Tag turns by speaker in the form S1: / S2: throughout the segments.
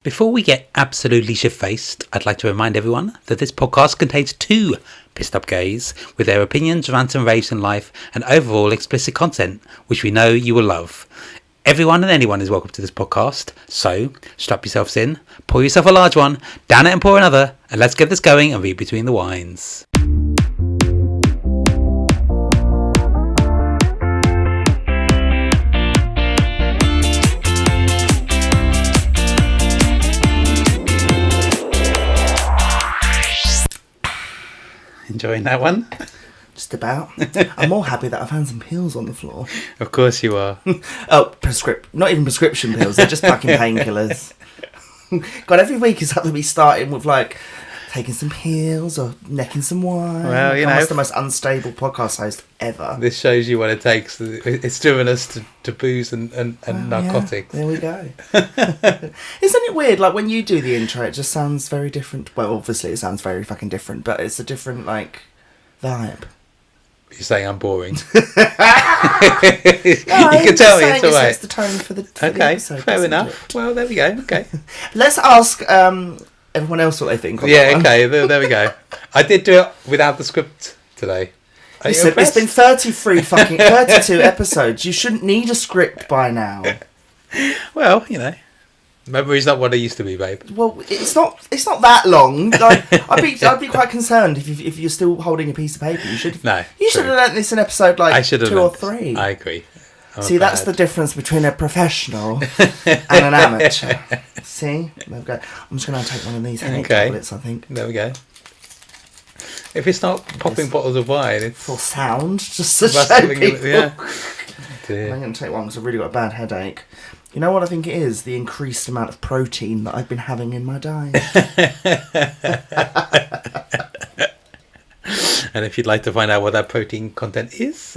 S1: Before we get absolutely shit-faced, I'd like to remind everyone that this podcast contains two pissed-up gays with their opinions, rants and raves in life and overall explicit content, which we know you will love. Everyone and anyone is welcome to this podcast, so strap yourselves in, pour yourself a large one, down it and pour another, and let's get this going and read between the wines. Enjoying that one?
S2: Just about. I'm more happy that I found some pills on the floor.
S1: Of course you are.
S2: Oh, not even prescription pills, they're just fucking painkillers. God, every week is up to me starting with like taking some pills or necking some wine.
S1: Well, you know,
S2: I'm the most unstable podcast host ever.
S1: This shows you what it takes. It's driven us to booze and narcotics.
S2: Yeah, there we go. Isn't it weird? Like when you do the intro, it just sounds very different. Well, obviously it sounds very fucking different, but it's a different like vibe.
S1: You're saying I'm boring.
S2: No,
S1: you can tell me it's alright.
S2: It's the tone for the episode.
S1: Fair enough. Well, there we go. Okay.
S2: Let's ask everyone else what they think.
S1: Yeah. Okay. There we go. I did do it without the script today.
S2: Listen, it's been 32 episodes. You shouldn't need a script by now.
S1: Well, you know, memory's not what it used to be, babe.
S2: Well, it's not that long. Like, I'd be quite concerned if you're still holding a piece of paper. You should have learnt this in episode like 2 or 3.
S1: I agree.
S2: See, that's the difference between a professional and an amateur. See, there we go. I'm just going to take one of these headache tablets. I think.
S1: There we go. If it's not popping bottles of wine, it's
S2: for sound, just to show people.
S1: Yeah.
S2: I'm going to take one because I've really got a bad headache. You know what I think it is? The increased amount of protein that I've been having in my diet.
S1: And if you'd like to find out what that protein content is...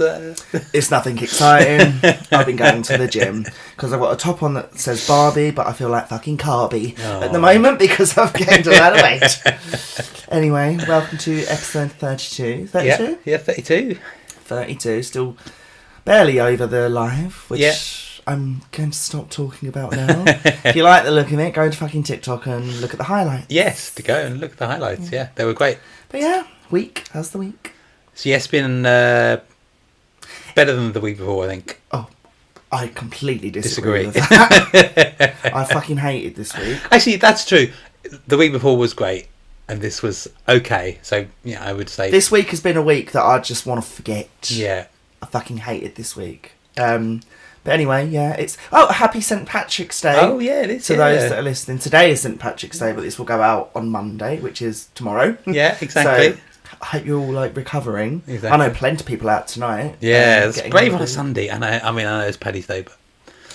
S2: It's nothing exciting. I've been going to the gym because I've got a top on that says Barbie, but I feel like fucking Carby at the moment because I've gained a lot of weight. Anyway, welcome to episode 32. 32?
S1: Yeah, 32.
S2: 32, still barely over the live, which I'm going to stop talking about now. If you like the look of it, go to fucking TikTok and look at the highlights.
S1: Yes, to go and look at the highlights. Yeah, they were great.
S2: But yeah, week. How's the week?
S1: So yes, been better than the week before, I think.
S2: Oh, I completely disagree. With that. I fucking hated this week.
S1: Actually, that's true. The week before was great, and this was okay. So yeah, I would say
S2: this week has been a week that I just want to forget.
S1: Yeah,
S2: I fucking hated this week. But anyway, yeah, it's happy St. Patrick's Day.
S1: Oh yeah, it is.
S2: To those that are listening, today is St. Patrick's Day, but this will go out on Monday, which is tomorrow.
S1: Yeah, exactly.
S2: So I hope you're all like recovering.
S1: Exactly.
S2: I know plenty of people out tonight.
S1: Yeah, it's brave on a Sunday. I know it's Paddy's Day,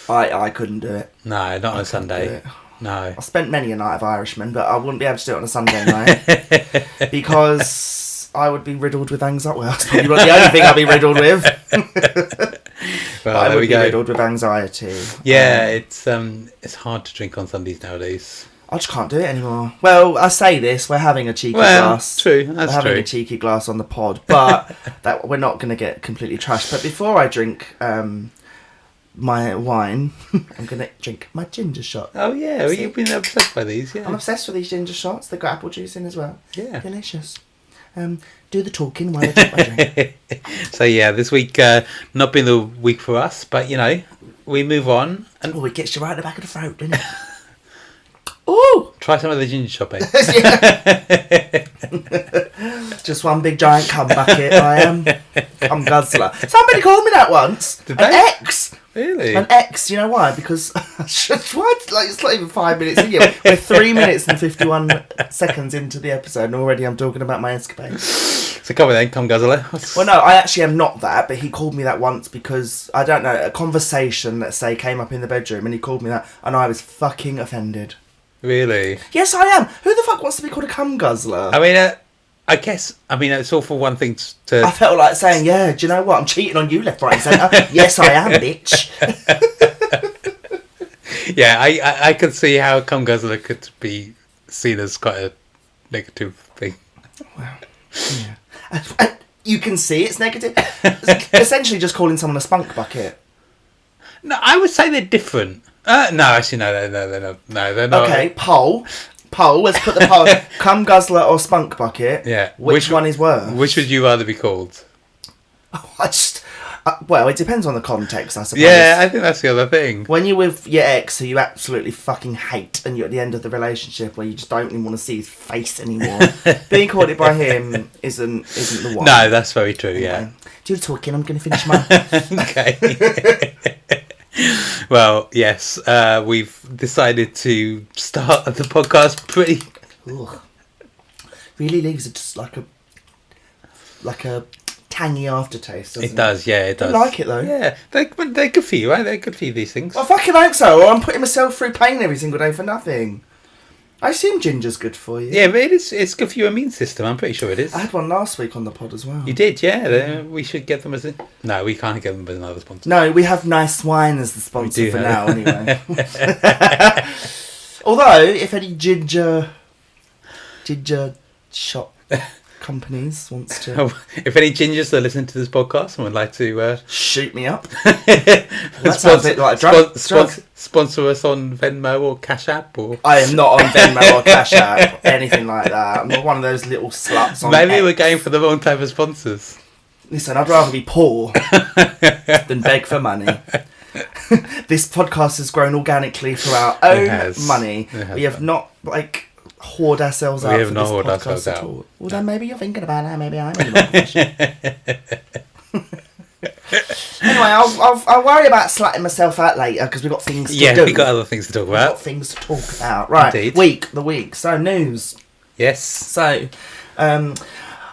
S1: but
S2: I couldn't do it.
S1: No, not on a Sunday. No.
S2: I spent many a night of Irishman, but I wouldn't be able to do it on a Sunday night because I would be riddled with anxiety. Well, that's probably not the only thing I'd be riddled with.
S1: Well,
S2: I would be riddled with anxiety.
S1: Yeah, it's hard to drink on Sundays nowadays.
S2: I just can't do it anymore. Well, I say this, we're having a cheeky glass.
S1: True, that's
S2: we're having a cheeky glass on the pod, but that we're not going to get completely trashed. But before I drink my wine, I'm going to drink my ginger shot.
S1: Oh yeah, well, you've been obsessed by these, yeah.
S2: I'm obsessed with these ginger shots. They've got apple juice in as well.
S1: Yeah.
S2: Delicious. Do the talking while I drink my drink.
S1: So yeah, this week not been the week for us, but you know, we move on. And
S2: it gets you right in the back of the throat, doesn't it? Ooh!
S1: Try some of the ginger shot, babe.
S2: Just one big giant cum bucket, I am. Cum guzzler. Somebody called me that once.
S1: Did they?
S2: An X.
S1: Really?
S2: An X, you know why? Because it's not even 5 minutes in yet. We're 3 minutes and 51 seconds into the episode and already I'm talking about my escapades.
S1: So come on then, cum guzzler.
S2: Well no, I actually am not that, but he called me that once because, I don't know, a conversation, let's say, came up in the bedroom and he called me that and I was fucking offended.
S1: Really?
S2: Yes, I am. Who the fuck wants to be called a cum guzzler?
S1: I mean, I guess, it's all for one thing to...
S2: I felt like saying, yeah, do you know what? I'm cheating on you left, right and centre. Yes, I am, bitch.
S1: Yeah, I could see how a cum guzzler could be seen as quite a negative thing.
S2: Well, yeah. You can see it's negative. It's essentially just calling someone a spunk bucket.
S1: No, I would say they're different. No, actually, no, they're not.
S2: Okay, poll. Let's put the poll. Cum guzzler or spunk bucket?
S1: Yeah.
S2: Which one is worse?
S1: Which would you rather be called?
S2: Well, it depends on the context, I suppose.
S1: Yeah, I think that's the other thing.
S2: When you're with your ex who you absolutely fucking hate and you're at the end of the relationship where you just don't even want to see his face anymore, being courted by him isn't the one.
S1: No, that's very true, yeah.
S2: Anyway, do you talking? I'm going to finish my...
S1: Okay. Well, yes, we've decided to start the podcast pretty...
S2: Ugh. Really leaves it just like a tangy aftertaste, doesn't it?
S1: It does, yeah, it does.
S2: I like it, though.
S1: Yeah, they're good for you, right? They're good for you, these things.
S2: I fucking hope so, or I'm putting myself through pain every single day for nothing. I assume ginger's good for you.
S1: Yeah, but it's good for your immune system, I'm pretty sure it is.
S2: I had one last week on the pod as well.
S1: You did, yeah. We should get them as a... No, we can't get them as another sponsor.
S2: No, we have Nice Wine as the sponsor for now, anyway. Although, if any ginger shop companies wants to...
S1: If any gingers that listen to this podcast and would like to...
S2: shoot me up. That sounds a bit like a drug.
S1: Sponsor us on Venmo or Cash App or...
S2: I am not on Venmo or Cash App, anything like that. I'm not one of those little sluts on
S1: Maybe
S2: X.
S1: we're going for the wrong type of sponsors.
S2: Listen, I'd rather be poor than beg for money. This podcast has grown organically through our own money. We have not, hoard ourselves out for this podcast at all. Well, then maybe you're thinking about it. Maybe I'm in the Anyway, I'll worry about slutting myself out later because we've got things to do.
S1: Yeah, we've got other things to talk about.
S2: We've got things to talk about. Right,
S1: Indeed.
S2: the week. So, news.
S1: Yes.
S2: So,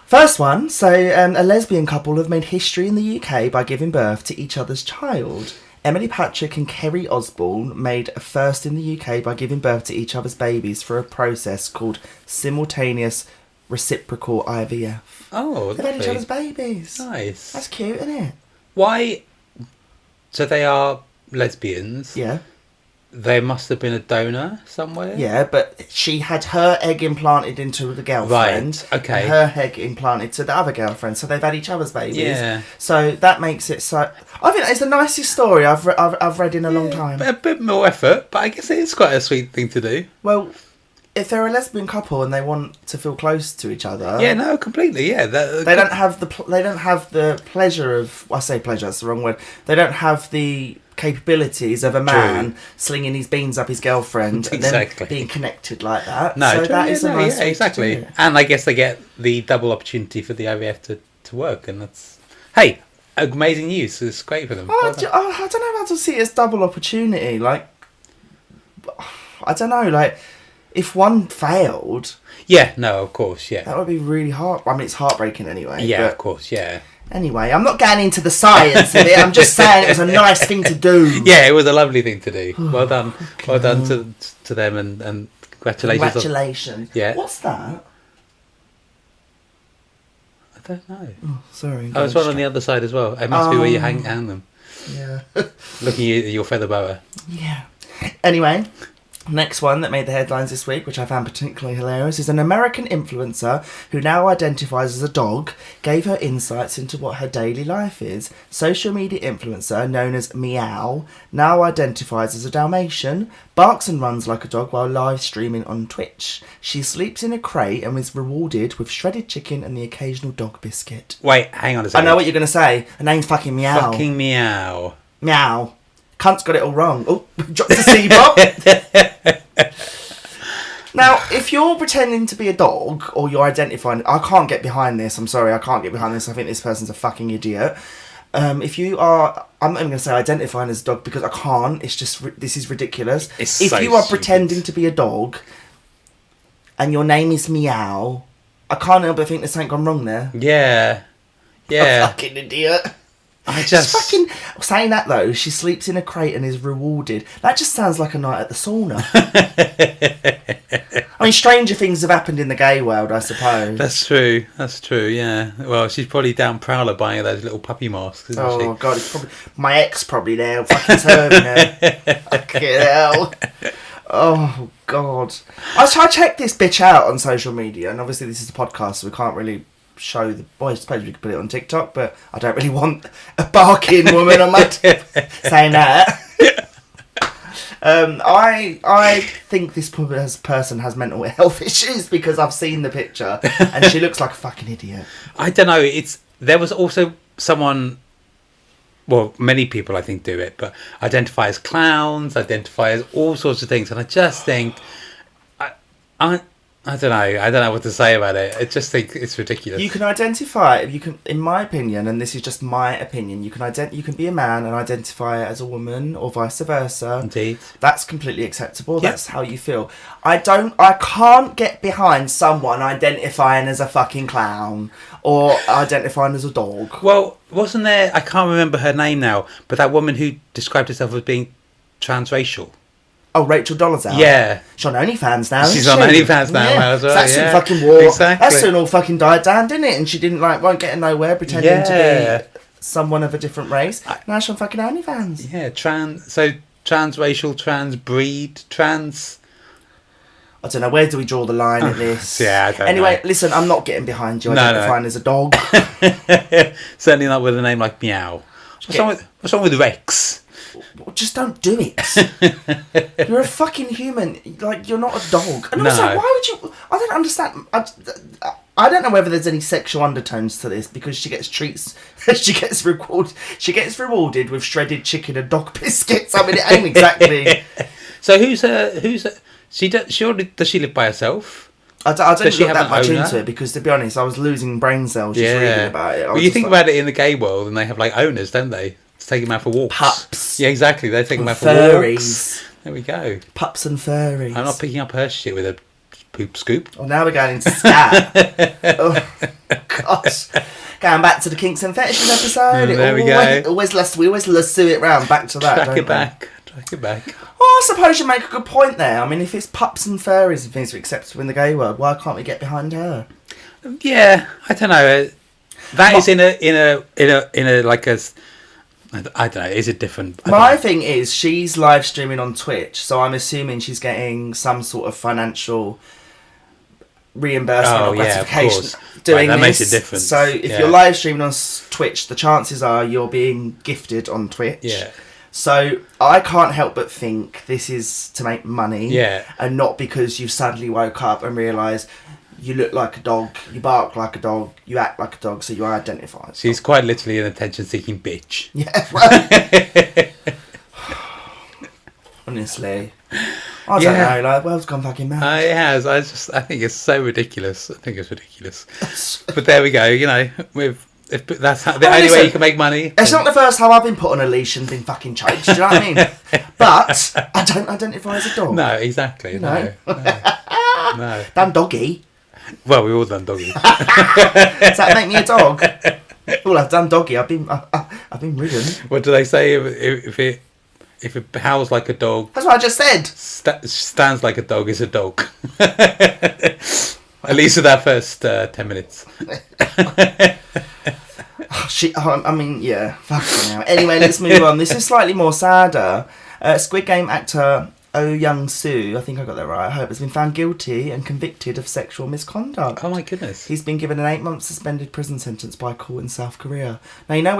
S2: first one. So, a lesbian couple have made history in the UK by giving birth to each other's child. Emily Patrick and Kerry Osborne made a first in the UK by giving birth to each other's babies through a process called simultaneous reciprocal IVF.
S1: Oh,
S2: they've had each other's babies.
S1: Nice.
S2: That's cute, isn't it?
S1: Why? So they are lesbians.
S2: Yeah.
S1: There must have been a donor somewhere.
S2: Yeah, but she had her egg implanted into the girlfriend.
S1: Right, okay.
S2: And her egg implanted to the other girlfriend, so they've had each other's babies.
S1: Yeah.
S2: So that makes it so... I think it's the nicest story I've read in a long time.
S1: A bit more effort, but I guess it is quite a sweet thing to do.
S2: Well, if they're a lesbian couple and they want to feel close to each other...
S1: Yeah, no, completely, yeah.
S2: They don't have the pleasure of... I say pleasure, that's the wrong word. They don't have the capabilities of a man slinging his beans up his girlfriend and then being connected like that.
S1: No,
S2: so that is a nice way
S1: exactly.
S2: to do it.
S1: And I guess they get the double opportunity for the IVF to work, and that's... Hey, amazing news. It's great for them.
S2: I don't know how to see it as double opportunity. Like, I don't know, like... If one failed...
S1: Yeah, no, of course, yeah.
S2: That would be really hard. I mean, it's heartbreaking anyway.
S1: Yeah, of course, yeah.
S2: Anyway, I'm not getting into the science of it. I'm just saying it was a nice thing to do.
S1: Yeah, it was a lovely thing to do. Well done. Well done to them and congratulations.
S2: Congratulations.
S1: Yeah.
S2: What's that?
S1: I don't know.
S2: Oh, sorry.
S1: Oh, there's one on the other side as well. It must be where you hang them.
S2: Yeah.
S1: Looking at your feather boa.
S2: Yeah. Anyway... Next one that made the headlines this week, which I found particularly hilarious, is an American influencer who now identifies as a dog gave her insights into what her daily life is. Social media influencer known as Meow now identifies as a Dalmatian, barks and runs like a dog while live streaming on Twitch. She sleeps in a crate and is rewarded with shredded chicken and the occasional dog biscuit.
S1: Wait, hang on a second.
S2: I know what you're going to say. Her name's fucking Meow.
S1: Fucking Meow.
S2: Meow. Cunt's got it all wrong. Oh, dropped the C-bomb. Now, if you're pretending to be a dog, or you're identifying... I can't get behind this. I'm sorry, I can't get behind this. I think this person's a fucking idiot. If you are... I'm not even going to say identifying as a dog, because I can't. It's just... This is ridiculous. If you are pretending to be a dog, and your name is Meow, I can't help but think there's something gone wrong there.
S1: Yeah. Yeah.
S2: A fucking idiot.
S1: I just...
S2: fucking... Saying that, though, she sleeps in a crate and is rewarded. That just sounds like a night at the sauna. I mean, stranger things have happened in the gay world, I suppose.
S1: That's true, yeah. Well, she's probably down Prowler buying those little puppy masks, isn't she?
S2: Oh, God, it's probably... My ex probably there, fucking serving her. Fucking hell. Oh, God. I checked this bitch out on social media, and obviously this is a podcast, so we can't really... show the boy. I suppose we could put it on TikTok, but I don't really want a barking woman on my saying that. I think this person has mental health issues because I've seen the picture and she looks like a fucking idiot.
S1: I don't know. There was also someone. Well, many people I think do it, but identify as clowns, identify as all sorts of things, and I just think, I don't know. I don't know what to say about it. I just think it's ridiculous.
S2: You can identify. You can, in my opinion, and this is just my opinion. You can be a man and identify as a woman, or vice versa.
S1: Indeed,
S2: that's completely acceptable. Yep. That's how you feel. I can't get behind someone identifying as a fucking clown or identifying as a dog.
S1: Well, wasn't there? I can't remember her name now, but that woman who described herself as being transracial.
S2: Oh, Rachel Dolezal.
S1: Yeah.
S2: She's on OnlyFans now.
S1: She's on OnlyFans now as well.
S2: That soon fucking war. Exactly. That soon all fucking died down, didn't it? And she didn't won't get nowhere pretending to be someone of a different race. Now she's on fucking OnlyFans.
S1: Yeah, transracial, trans breed, trans.
S2: I don't know, where do we draw the line at this?
S1: Yeah, I don't know.
S2: Anyway, listen, I'm not getting behind you identifying as a dog.
S1: Certainly not with a name like Meow. What's wrong with Rex?
S2: Just don't do it. You're a fucking human. Like, you're not a dog. And also, why would you... I don't understand. I don't know whether there's any sexual undertones to this because she gets treats. She gets rewarded with shredded chicken and dog biscuits. I mean, it ain't exactly...
S1: So does she live by herself?
S2: I don't look that much into it because, to be honest, I was losing brain cells just reading about it.
S1: Well, you think about it in the gay world and they have, like, owners, don't they? Take them out for walks.
S2: Pups.
S1: Yeah, exactly. They take them out for
S2: furries.
S1: Walks. There we go.
S2: Pups and furries.
S1: I'm not picking up her shit with a poop scoop.
S2: Oh, now we're going into scat. Oh, gosh. Going back to the kinks and fetishes episode.
S1: There we go.
S2: We always lasso it round back to that.
S1: Track it back.
S2: Well, I suppose you make a good point there. I mean, if it's pups and furries and things are acceptable in the gay world, why can't we get behind her?
S1: Yeah, I don't know. That is in a like a. I don't know. Is it different?
S2: My thing is, she's live streaming on Twitch, so I'm assuming she's getting some sort of financial reimbursement or gratification doing
S1: that
S2: this.
S1: Makes a difference.
S2: So if you're live streaming on Twitch, the chances are you're being gifted on Twitch.
S1: Yeah.
S2: So I can't help but think this is to make money.
S1: Yeah.
S2: And not because you suddenly woke up and realised you look like a dog, you bark like a dog, you act like a dog, so you identify.
S1: She's quite literally an attention-seeking bitch.
S2: Yeah, well, honestly, I don't know. Like, the world's gone fucking mad.
S1: It has. I think it's so ridiculous. But there we go. You know, that's the only way you can make money.
S2: It's not the first time I've been put on a leash and been fucking choked. Do you know what I mean? But I don't identify as a dog.
S1: No, exactly. No.
S2: Damn doggy.
S1: Well, we all done doggy.
S2: Does that make me a dog? Well, I've done doggy. I've been ridden.
S1: What do they say if it howls like a dog?
S2: That's what I just said.
S1: Stands like a dog is a dog. At least for that first 10 minutes.
S2: I mean, yeah. Fucking hell. Anyway, let's move on. This is slightly more sadder. Squid Game actor Oh Young-soo, I think I got that right, I hope, has been found guilty and convicted of sexual misconduct.
S1: Oh my goodness.
S2: He's been given an 8-month suspended prison sentence by a court in South Korea. Now, you know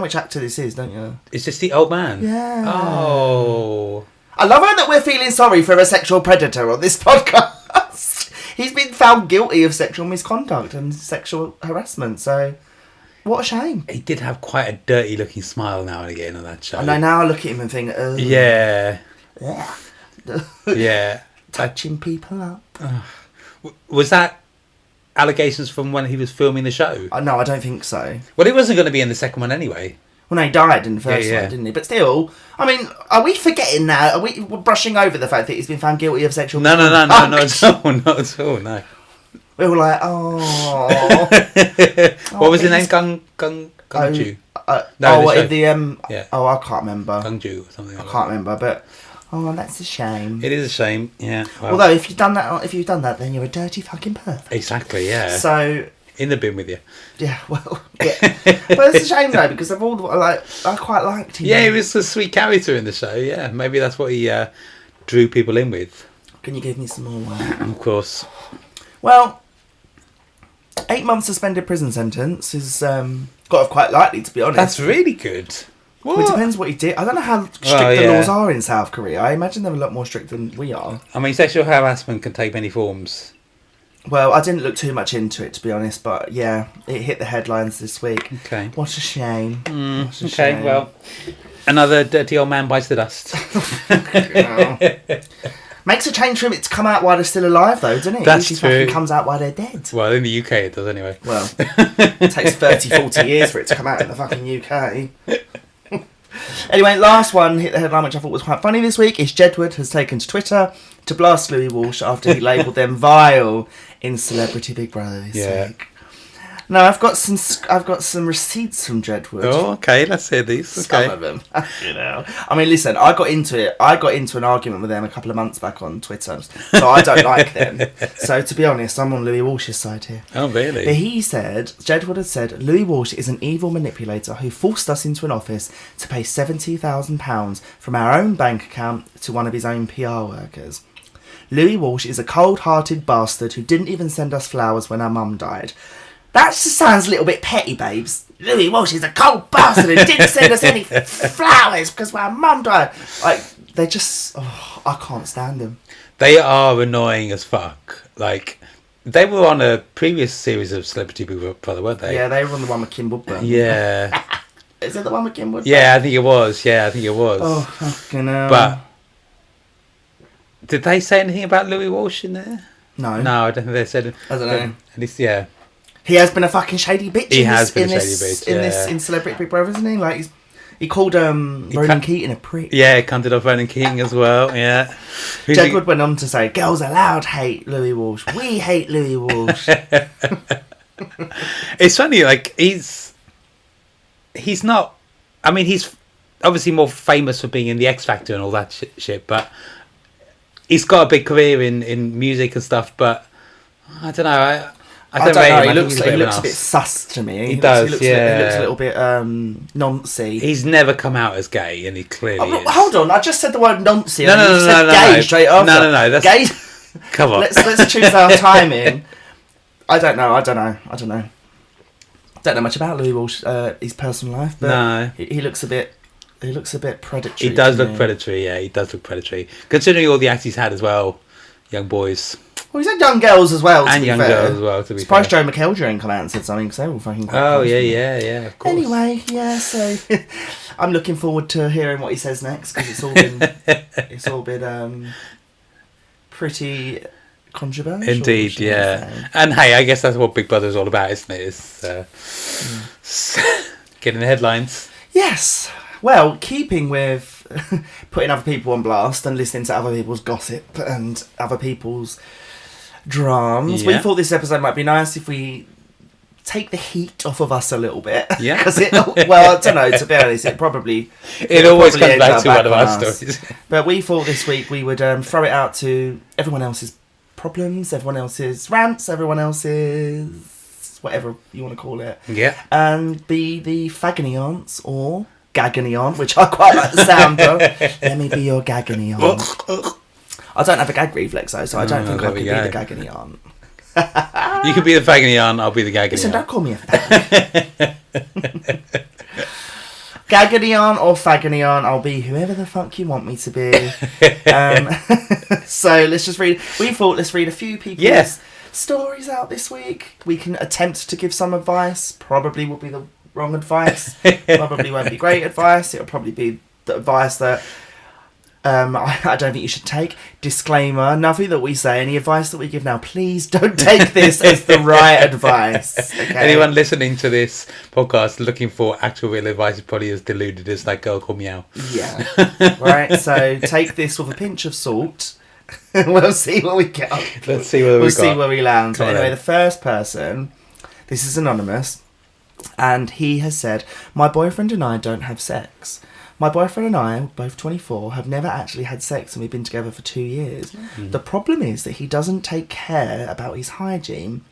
S2: which actor this is, don't you?
S1: Is this the old man?
S2: Yeah.
S1: Oh.
S2: I love it that we're feeling sorry for a sexual predator on this podcast. He's been found guilty of sexual misconduct and sexual harassment, so... What a shame.
S1: He did have quite a dirty looking smile now and again on that show.
S2: I know, now I look at him and think, oh.
S1: Yeah.
S2: Yeah.
S1: Yeah.
S2: Touching people up.
S1: Was that allegations from when he was filming the show?
S2: No, I don't think so.
S1: Well, he wasn't going to be in the second one anyway.
S2: Well, no, he died in the first one, didn't he? But still, I mean, are we forgetting now? Are we brushing over the fact that he's been found guilty of sexual misconduct?
S1: No, not at all, no.
S2: We were like, oh.
S1: What was his name? Gung-ju?
S2: I can't remember.
S1: Gung-ju or something like that.
S2: I can't remember, but... Oh, that's a shame.
S1: It is a shame, yeah. Well,
S2: although, if you've done that, then you're a dirty fucking pervert.
S1: Exactly, yeah.
S2: So...
S1: In the bin with you.
S2: Yeah, well, yeah. But it's a shame, though, because I quite liked him.
S1: Yeah, he was a sweet character in the show, yeah. Maybe that's what he drew people in with.
S2: Can you give me some more wine?
S1: Of course.
S2: Well, 8 months suspended prison sentence is got off quite lightly, to be honest.
S1: That's really good.
S2: Well, it depends what he did. I don't know how strict the laws are in South Korea. I imagine they're a lot more strict than we are.
S1: I mean, sexual harassment can take many forms.
S2: Well, I didn't look too much into it, to be honest, but yeah, it hit the headlines this week.
S1: Okay.
S2: What a shame. What a
S1: okay,
S2: shame.
S1: Well, another dirty old man bites the dust.
S2: Makes a change for him to come out while they're still alive, though, doesn't it?
S1: That's
S2: usually
S1: true.
S2: Fucking comes out while they're dead.
S1: Well, in the UK it does anyway.
S2: Well, it takes 30, 40 years for it to come out in the fucking UK. Anyway, last one hit the headline, which I thought was quite funny this week, is Jedward has taken to Twitter to blast Louis Walsh after he labelled them vile in Celebrity Big Brother this week. Now, I've got some receipts from Jedward.
S1: Oh, okay, let's hear these. Okay.
S2: Some of them. I mean, listen, I got into it. I got into an argument with them a couple of months back on Twitter, so I don't like them. So, to be honest, I'm on Louis Walsh's side here.
S1: Oh, really?
S2: But Jedward had said, Louis Walsh is an evil manipulator who forced us into an office to pay £70,000 from our own bank account to one of his own PR workers. Louis Walsh is a cold-hearted bastard who didn't even send us flowers when our mum died. That just sounds a little bit petty, babes. Louis Walsh is a cold bastard who didn't send us any flowers because my mum died. Like, they just... Oh, I can't stand them.
S1: They are annoying as fuck. Like, they were on a previous series of Celebrity Big Brother, weren't they?
S2: Yeah, they were on the one with Kim Woodburn.
S1: Yeah.
S2: Is it the one with Kim Woodburn?
S1: Yeah, I think it was.
S2: Oh, fucking hell.
S1: But, did they say anything about Louis Walsh in there?
S2: No,
S1: I don't think they said it.
S2: I don't know.
S1: At least, yeah.
S2: He has been a fucking shady bitch. In Celebrity Big Brother, isn't he? Like, he called Ronan Keating a prick.
S1: Yeah, cunted off Ronan Keating as well. Yeah.
S2: Jedward went on to say, "Girls allowed hate Louis Walsh. We hate Louis Walsh."
S1: It's funny, like he's not. I mean, he's obviously more famous for being in the X Factor and all that shit, but he's got a big career in music and stuff. But I don't know. I don't know.
S2: He looks a bit sus to me.
S1: He does.
S2: He looks a little bit noncy.
S1: He's never come out as gay, and he clearly is.
S2: Hold on, I just said the word noncy.
S1: No,
S2: gay straight after.
S1: No. That's
S2: gay.
S1: Come on.
S2: Let's choose our timing. I don't know. Don't know much about Louis Walsh, his personal life, but
S1: no.
S2: he looks a bit predatory.
S1: He does look predatory. Yeah, he does look predatory. Considering all the acts he's had as well, young boys.
S2: Well, he's had young girls as well.
S1: And young girls as well. To be
S2: surprised Joe McElder ain't come out and said something because they were fucking.
S1: Oh yeah, of course.
S2: Anyway, yeah. So I'm looking forward to hearing what he says next because it's all been pretty controversial.
S1: Indeed, yeah. And hey, I guess that's what Big Brother is all about, isn't it? It's getting the headlines.
S2: Yes. Well, keeping with putting other people on blast and listening to other people's gossip and other people's dramas, we thought this episode might be nice if we take the heat off of us a little bit.
S1: Yeah.
S2: Because I don't know, to be honest, it
S1: always comes back to one of our stories.
S2: But we thought this week we would throw it out to everyone else's problems, everyone else's rants, everyone else's whatever you want to call it.
S1: Yeah.
S2: And be the Fagony aunts or gagony aunt, which I quite like the sound of. Let me be your gagony aunt. I don't have a gag reflex though, so I don't think I could be the gagony aunt.
S1: You could be the Fagony aunt, I'll be the gagony
S2: Listen,
S1: aunt.
S2: don't call me a fag. Gagony aunt or Fagony aunt, I'll be whoever the fuck you want me to be. So let's just read. Let's read a few people's stories out this week. We can attempt to give some advice. Probably will be the wrong advice. Probably won't be great advice. It'll probably be the advice that I don't think you should take. Disclaimer, nothing that we say, any advice that we give now, please don't take this as the right advice. Okay?
S1: Anyone listening to this podcast looking for actual real advice is probably as deluded as that girl called Meow.
S2: Yeah. Right, so take this with a pinch of salt. We'll see what we get up to.
S1: Let's see where
S2: we land. But anyway, the first person, this is anonymous, and he has said, my boyfriend and I don't have sex. My boyfriend and I, both 24, have never actually had sex and we've been together for 2 years. Mm. The problem is that he doesn't take care about his hygiene.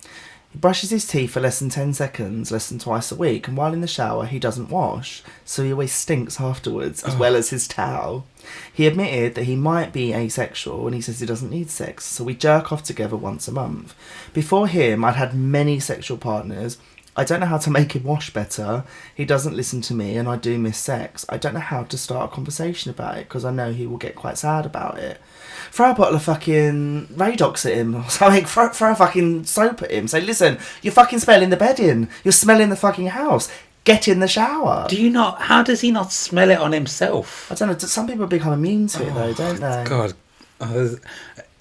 S2: He brushes his teeth for less than 10 seconds, less than twice a week, and while in the shower he doesn't wash, so he always stinks afterwards, as well as his towel. He admitted that he might be asexual and he says he doesn't need sex, so we jerk off together once a month. Before him, I'd had many sexual partners, I don't know how to make him wash better. He doesn't listen to me and I do miss sex. I don't know how to start a conversation about it because I know he will get quite sad about it. Throw a bottle of fucking Radox at him or something. Throw a fucking soap at him. Say, listen, you're fucking smelling the bedding. You're smelling the fucking house. Get in the shower.
S1: How does he not smell it on himself?
S2: I don't know. Some people become immune to it though, don't they?
S1: God.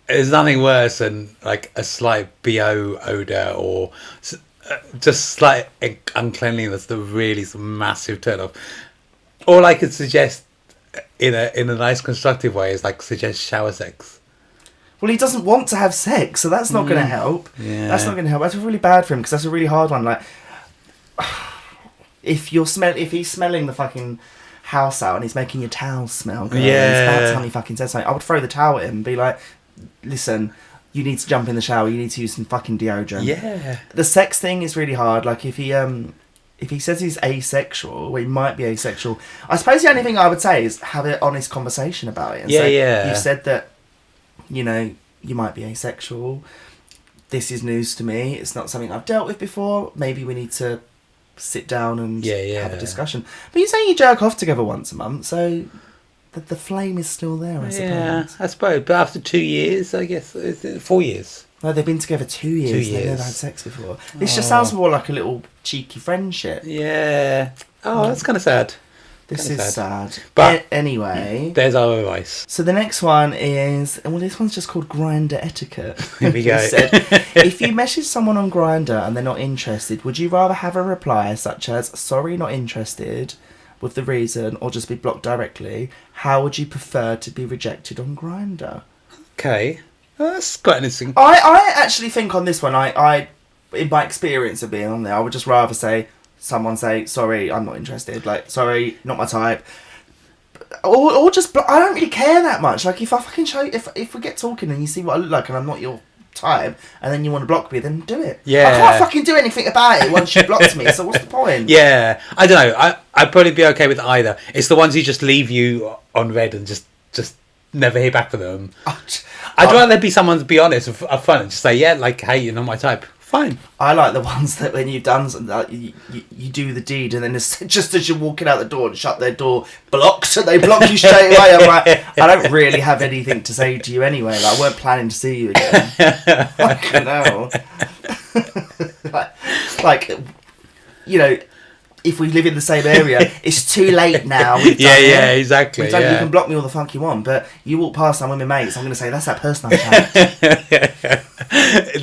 S1: There's nothing worse than like a slight BO odour or just slight uncleanliness that really is a massive turn off. All I could suggest in a nice constructive way is like suggest shower sex.
S2: Well, he doesn't want to have sex, so that's not going to help.
S1: Yeah.
S2: That's not going to help. That's really bad for him because that's a really hard one. Like, if he's smelling the fucking house out and he's making your towel smell good, it's about time he fucking says something. I would throw the towel at him and be like, listen, you need to jump in the shower, you need to use some fucking deodorant.
S1: Yeah.
S2: The sex thing is really hard. Like, if he says he's asexual, well, he might be asexual. I suppose the only thing I would say is have an honest conversation about it. And say, you've said that, you know, you might be asexual. This is news to me. It's not something I've dealt with before. Maybe we need to sit down and have a discussion. But you say you jerk off together once a month, so the flame is still there, I suppose.
S1: Yeah, I suppose. But after 2 years, I guess, 4 years.
S2: No, they've been together 2 years.
S1: 2 years.
S2: They've never had sex before. This just sounds more like a little cheeky friendship.
S1: Yeah. Oh, that's kind of sad.
S2: This is sad.
S1: But
S2: anyway,
S1: there's our advice.
S2: So the next one is, well, this one's just called Grindr etiquette.
S1: Here we go.
S2: Said, if you message someone on Grindr and they're not interested, would you rather have a reply such as "sorry, not interested" with the reason, or just be blocked directly? How would you prefer to be rejected on Grindr?
S1: Okay, well, that's quite interesting.
S2: I actually think on this one, I in my experience of being on there, I would just rather someone say, sorry, I'm not interested. Like, sorry, not my type. Or just, I don't really care that much. Like, if I fucking show, if we get talking and you see what I look like and I'm not your type, and then you want to block me, then do it.
S1: Yeah.
S2: I can't fucking do anything about it once you blocked me, so what's the point?
S1: Yeah. I don't know. I'd probably be okay with either. It's the ones who just leave you on red and just never hear back from them. I'd rather be someone to be honest and upfront and just say, yeah, like, hey, you're not my type. Fine.
S2: I like the ones that when you've done something, you do the deed, and then just as you're walking out the door and shut their door, blocked, and they block you straight away. I'm like, I don't really have anything to say to you anyway. Like, I weren't planning to see you again. Fucking hell. like, you know, if we live in the same area, it's too late now.
S1: Exactly.
S2: You can block me all the fuck you want, but you walk past, I'm with my mates, I'm going to say, that's that person I chat.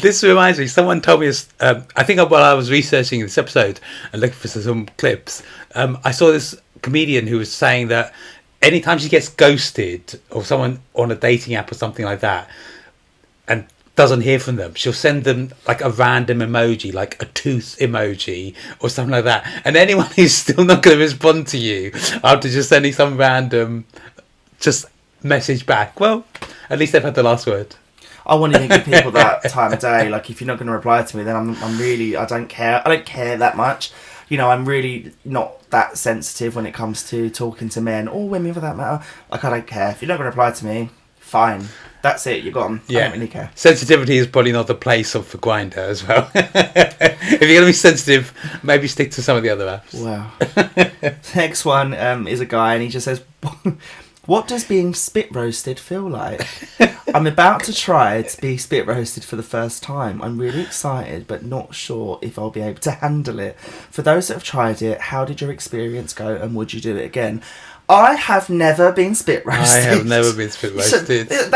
S1: This reminds me, someone told me, I think while I was researching this episode and looking for some clips, I saw this comedian who was saying that anytime she gets ghosted or someone on a dating app or something like that and doesn't hear from them, she'll send them like a random emoji, like a tooth emoji or something like that, and anyone who's still not going to respond to you after just sending some random just message back, well, at least they've had the last word.
S2: I won't even give people that time of day. Like, if you're not going to reply to me, then I'm really, I don't care that much. You know, I'm really not that sensitive when it comes to talking to men or women for that matter. Like, I don't care. If you're not going to reply to me, fine. That's it, you're gone. Yeah. I don't really care.
S1: Sensitivity is probably not the place for Grindr as well. If you're going to be sensitive, maybe stick to some of the other apps.
S2: Wow. Next one is a guy, and he just says, what does being spit roasted feel like? I'm about to try to be spit roasted for the first time. I'm really excited, but not sure if I'll be able to handle it. For those that have tried it, how did your experience go, and would you do it again? I have never been spit roasted.
S1: I have never been spit roasted.
S2: So,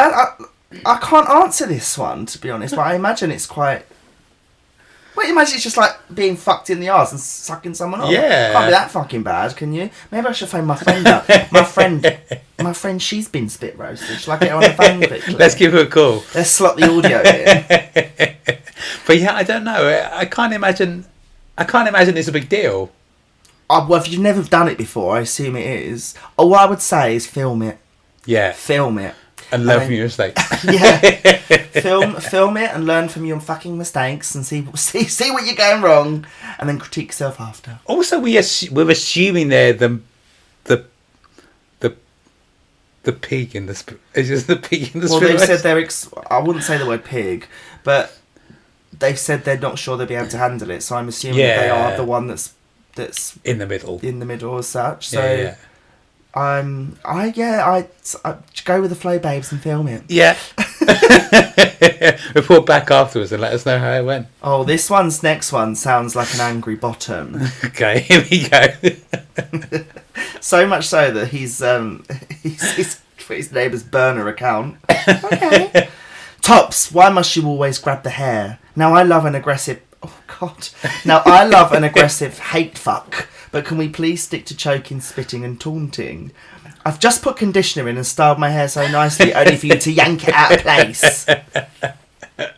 S2: I can't answer this one, to be honest, but I imagine it's quite... Well, imagine it's just like being fucked in the arse and sucking someone off.
S1: Yeah.
S2: Can't be that fucking bad, can you? Maybe I should phone my friend up. My friend, she's been spit roasted. Shall I get her on the phone quickly?
S1: Let's give her a call.
S2: Let's slot the audio in.
S1: But yeah, I don't know. I can't imagine it's a big deal.
S2: Well, if you've never done it before, I assume it is. What I would say is film it.
S1: Yeah.
S2: Film it.
S1: And learn from your mistakes.
S2: Yeah. Film it and learn from your fucking mistakes and see what you're going wrong, and then critique yourself after.
S1: Also, we're assuming they're the pig in the is just the pig in the.
S2: Well, they've said I wouldn't say the word pig, but they've said they're not sure they'll be able to handle it, so I'm assuming that they are the one that's
S1: in the middle
S2: as such. So I go with the flow, babes, and film it.
S1: Yeah. Report back afterwards and let us know how it went.
S2: Oh, this next one sounds like an angry bottom.
S1: Okay, here we go.
S2: So much so that he's put his neighbour's burner account. Okay. Tops, why must you always grab the hair? Now I love an aggressive hate fuck, but can we please stick to choking, spitting and taunting? I've just put conditioner in and styled my hair so nicely only for you to yank it out of place.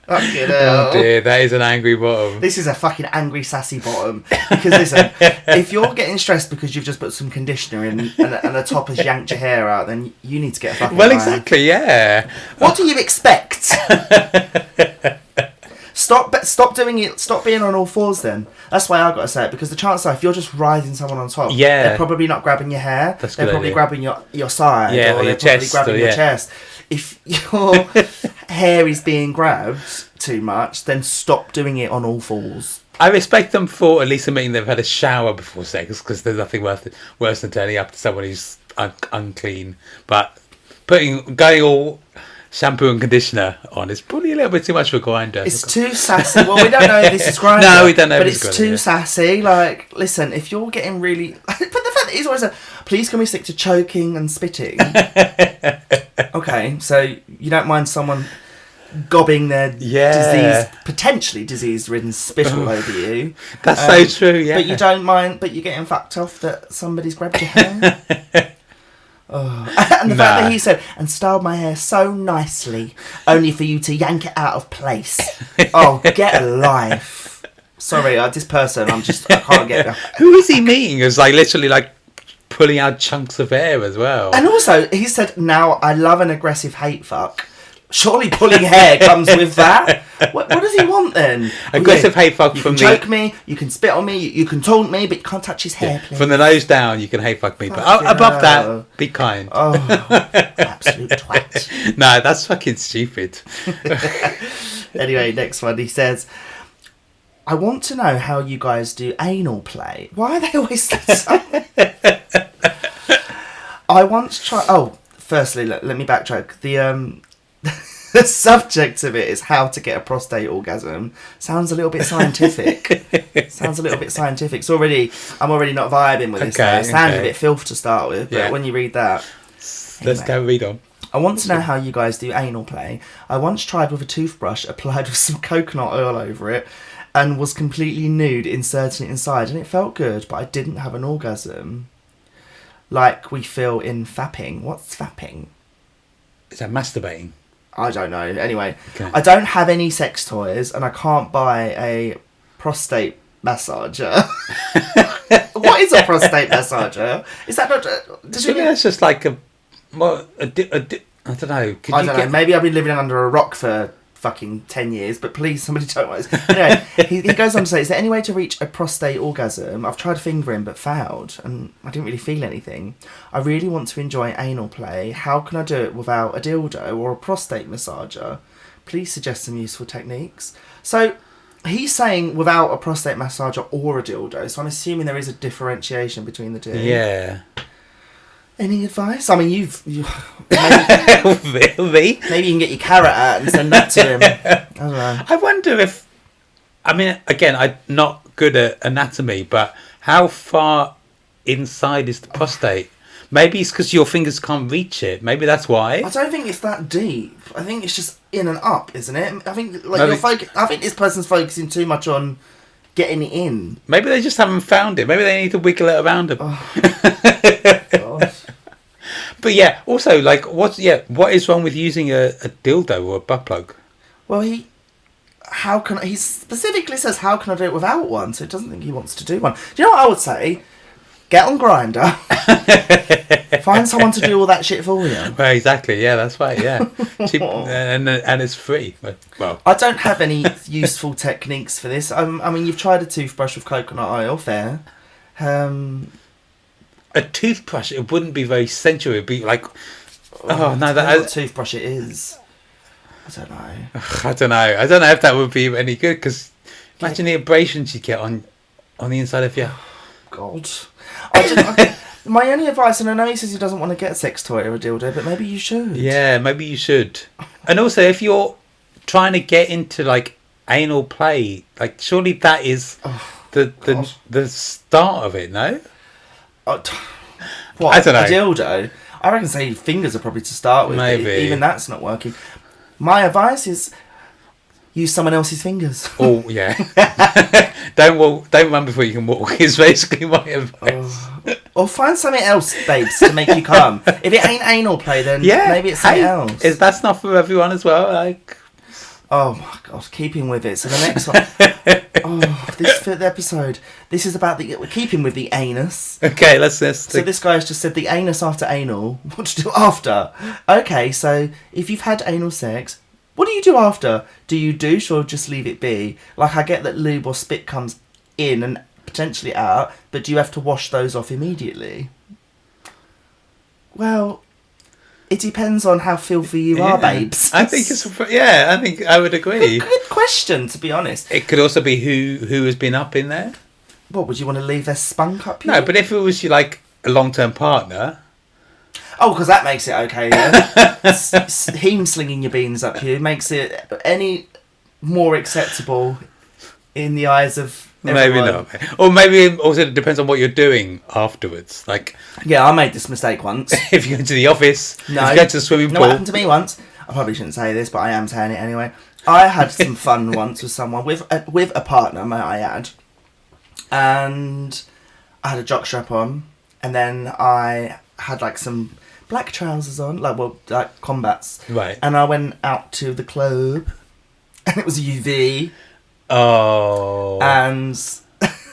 S1: Oh dear, that is an angry bottom.
S2: This is a fucking angry sassy bottom. Because listen, if you're getting stressed because you've just put some conditioner in and the top has yanked your hair out, then you need to get a fucking
S1: Well, exactly, yeah.
S2: What do you expect? Stop doing it. Stop being on all fours then. That's why I've got to say it, because the chances are if you're just rising someone on top, they're probably not grabbing your hair. They're probably grabbing your side, or they're probably grabbing your chest. If your hair is being grabbed too much, then stop doing it on all fours.
S1: I respect them for at least admitting they've had a shower before sex, because there's nothing worse than turning up to someone who's unclean. But going all shampoo and conditioner on is probably a little bit too much for a grinder.
S2: It's too sassy. Well, we don't know if this is grinder.
S1: No, we don't know.
S2: But it's too sassy. Like, listen, if you're getting really, but the fact that he's always like, please can we stick to choking and spitting? Okay, so you don't mind someone gobbing their potentially disease-ridden spit all over you.
S1: That's so true, yeah.
S2: But you don't mind, but you're getting fucked off that somebody's grabbed your hair. And the fact that he said, and styled my hair so nicely, only for you to yank it out of place. Oh, get a life. Sorry, this person, I can't get it.
S1: Who is he meeting? It's like literally like pulling out chunks of hair as well.
S2: And also, he said, now I love an aggressive hate fuck. Surely pulling hair comes with that. What does he want then?
S1: Aggressive hate fuck from
S2: me. You can choke me, you can spit on me, you can taunt me, but you can't touch his hair, please.
S1: From the nose down, you can hate fuck me. But above that, be kind.
S2: Oh, absolute twat.
S1: No, that's fucking stupid.
S2: Anyway, next one. He says, I want to know how you guys do anal play. Why are they always so... I once tried... Oh, firstly, let me backtrack. The subject of it is how to get a prostate orgasm. Sounds a little bit scientific. I'm already not vibing with this. It sounds a bit filth to start with, but when you read that...
S1: Let's go read on.
S2: I want to know how you guys do anal play. I once tried with a toothbrush applied with some coconut oil over it and was completely nude inserting it inside, and it felt good, but I didn't have an orgasm. Like we feel in fapping. What's fapping?
S1: Is that masturbating?
S2: I don't know. Anyway, I don't have any sex toys and I can't buy a prostate massager. What is a prostate massager? Is that not...
S1: That's just like I don't know.
S2: I don't know. Maybe I've been living under a rock for fucking 10 years, but please, somebody tell me. Anyway, he goes on to say, is there any way to reach a prostate orgasm? I've tried fingering but failed, and I didn't really feel anything. I really want to enjoy anal play. How can I do it without a dildo or a prostate massager? Please suggest some useful techniques. So he's saying without a prostate massager or a dildo, so I'm assuming there is a differentiation between the two.
S1: Yeah.
S2: Any advice? I mean, maybe you can get your carrot out and send that to him. I don't know.
S1: I wonder if... I mean, again, I'm not good at anatomy, but how far inside is the prostate? Maybe it's because your fingers can't reach it. Maybe that's why.
S2: I don't think it's that deep. I think it's just in and up, isn't it? I think I think this person's focusing too much on getting it in.
S1: Maybe they just haven't found it. Maybe they need to wiggle it around them.
S2: Oh.
S1: But yeah, also, like, what is wrong with using a dildo or a butt plug?
S2: Well, he specifically says, how can I do it without one? So he doesn't think he wants to do one. Do you know what I would say? Get on Grindr. Find someone to do all that shit for you.
S1: Well, exactly. Yeah, that's right. Yeah, cheap, and it's free. Well,
S2: I don't have any useful techniques for this. I mean, you've tried a toothbrush with coconut oil. Fair.
S1: A toothbrush, it wouldn't be very sensual. It'd be like,
S2: what toothbrush it is. I don't know.
S1: I don't know. I don't know if that would be any good, because imagine the abrasions you get on the inside of your...
S2: God. My only advice, and I know he says he doesn't want to get a sex toy or a dildo, but maybe you should.
S1: Yeah, maybe you should. And also, if you're trying to get into, like, anal play, like, surely that is the start of it, no?
S2: What?
S1: I don't know.
S2: A dildo? I reckon say fingers are probably to start with.
S1: Maybe.
S2: Even that's not working. My advice is use someone else's fingers.
S1: Oh, yeah. Don't run before you can walk, is basically my advice.
S2: Or find something else, babes, to make you come. If it ain't anal play, then maybe it's something else.
S1: That's not for everyone as well, like...
S2: Oh my God, keeping with it. So the next one... this fifth episode. This is about we're keeping with the anus.
S1: Okay, let's
S2: So this guy's just said the anus after anal. What to do after? Okay, so if you've had anal sex, what do you do after? Do you douche or just leave it be? Like, I get that lube or spit comes in and potentially out, but do you have to wash those off immediately? Well, it depends on how filthy you are, babes.
S1: I think I think I would agree.
S2: Good question, to be honest.
S1: It could also be who has been up in there.
S2: What, would you want to leave their spunk up here?
S1: No, but if it was like a long-term partner...
S2: Oh, because that makes it okay, yeah. Him slinging your beans up here makes it any more acceptable in the eyes of everyone.
S1: Maybe not. Or maybe it also depends on what you're doing afterwards. Like,
S2: yeah, I made this mistake once.
S1: If you go to the office, if you go to the swimming pool...
S2: What happened to me once? I probably shouldn't say this, but I am saying it anyway. I had some fun once with someone, with a partner, might I add. And I had a jockstrap on, and then I had like some black trousers on, like combats.
S1: Right.
S2: And I went out to the club, and it was UV.
S1: Oh.
S2: And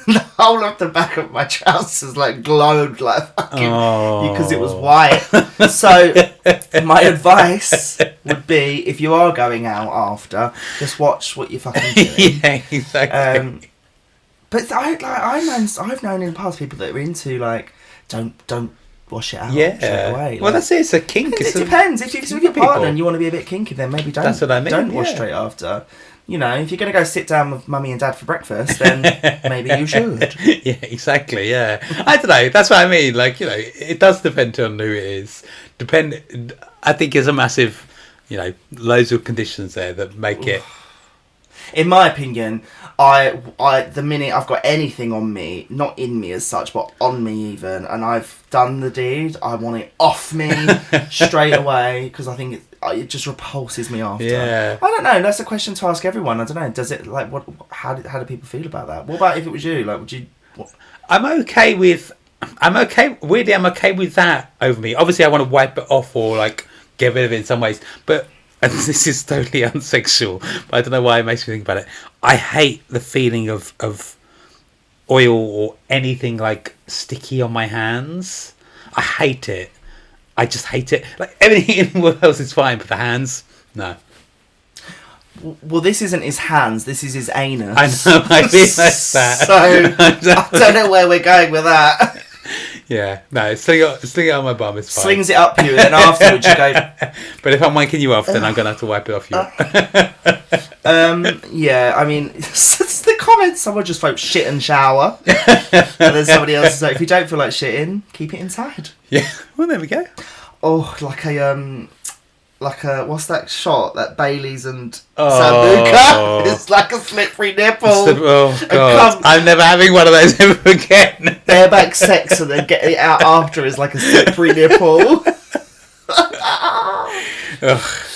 S2: the whole of the back of my trousers like glowed like fucking because it was white. So my advice would be, if you are going out after, just watch what you're fucking doing.
S1: Yeah, exactly.
S2: But I've known in the past people that are into like don't wash it out straight away.
S1: Well, that's it. It's a kink.
S2: It depends. If you're with your partner and you want to be a bit kinky, then maybe don't.
S1: That's what I mean.
S2: Don't wash straight after. You know, if you're going to go sit down with mummy and dad for breakfast, then maybe you should.
S1: Yeah, exactly. Yeah, I don't know. That's what I mean. Like, you know, it does depend on who it is. I think there's a massive, loads of conditions there that make it.
S2: In my opinion, the minute I've got anything on me, not in me as such, but on me even, and I've done the deed, I want it off me straight away, because I think it just repulses me after.
S1: Yeah.
S2: I don't know. That's a question to ask everyone. I don't know. Does it like what? How do people feel about that? What about if it was you? Like, would you? What?
S1: I'm okay with that over me. Obviously, I want to wipe it off or like get rid of it in some ways, but. And this is totally unsexual, but I don't know why it makes me think about it. I hate the feeling of oil or anything like sticky on my hands. I hate it. I just hate it. Like, everything in the world else is fine, but the hands, no.
S2: Well, this isn't his hands. This is his anus.
S1: I know. I realise that.
S2: So I don't know where we're going with that.
S1: Yeah, no, sling it on my bum, it's fine.
S2: Slings it up you, and then afterwards you go...
S1: But if I'm wanking you off, then I'm going to have to wipe it off you.
S2: Yeah, I mean, it's the comments, someone just wrote shit and shower. And then somebody else is like, if you don't feel like shitting, keep it inside.
S1: Yeah, well, there we go.
S2: Oh, like a what's that shot? That Bailey's and Sambuca? It's like a slippery nipple.
S1: Oh, God. I'm never having one of those ever again.
S2: Bareback sex and then getting it out after is like a slippery nipple.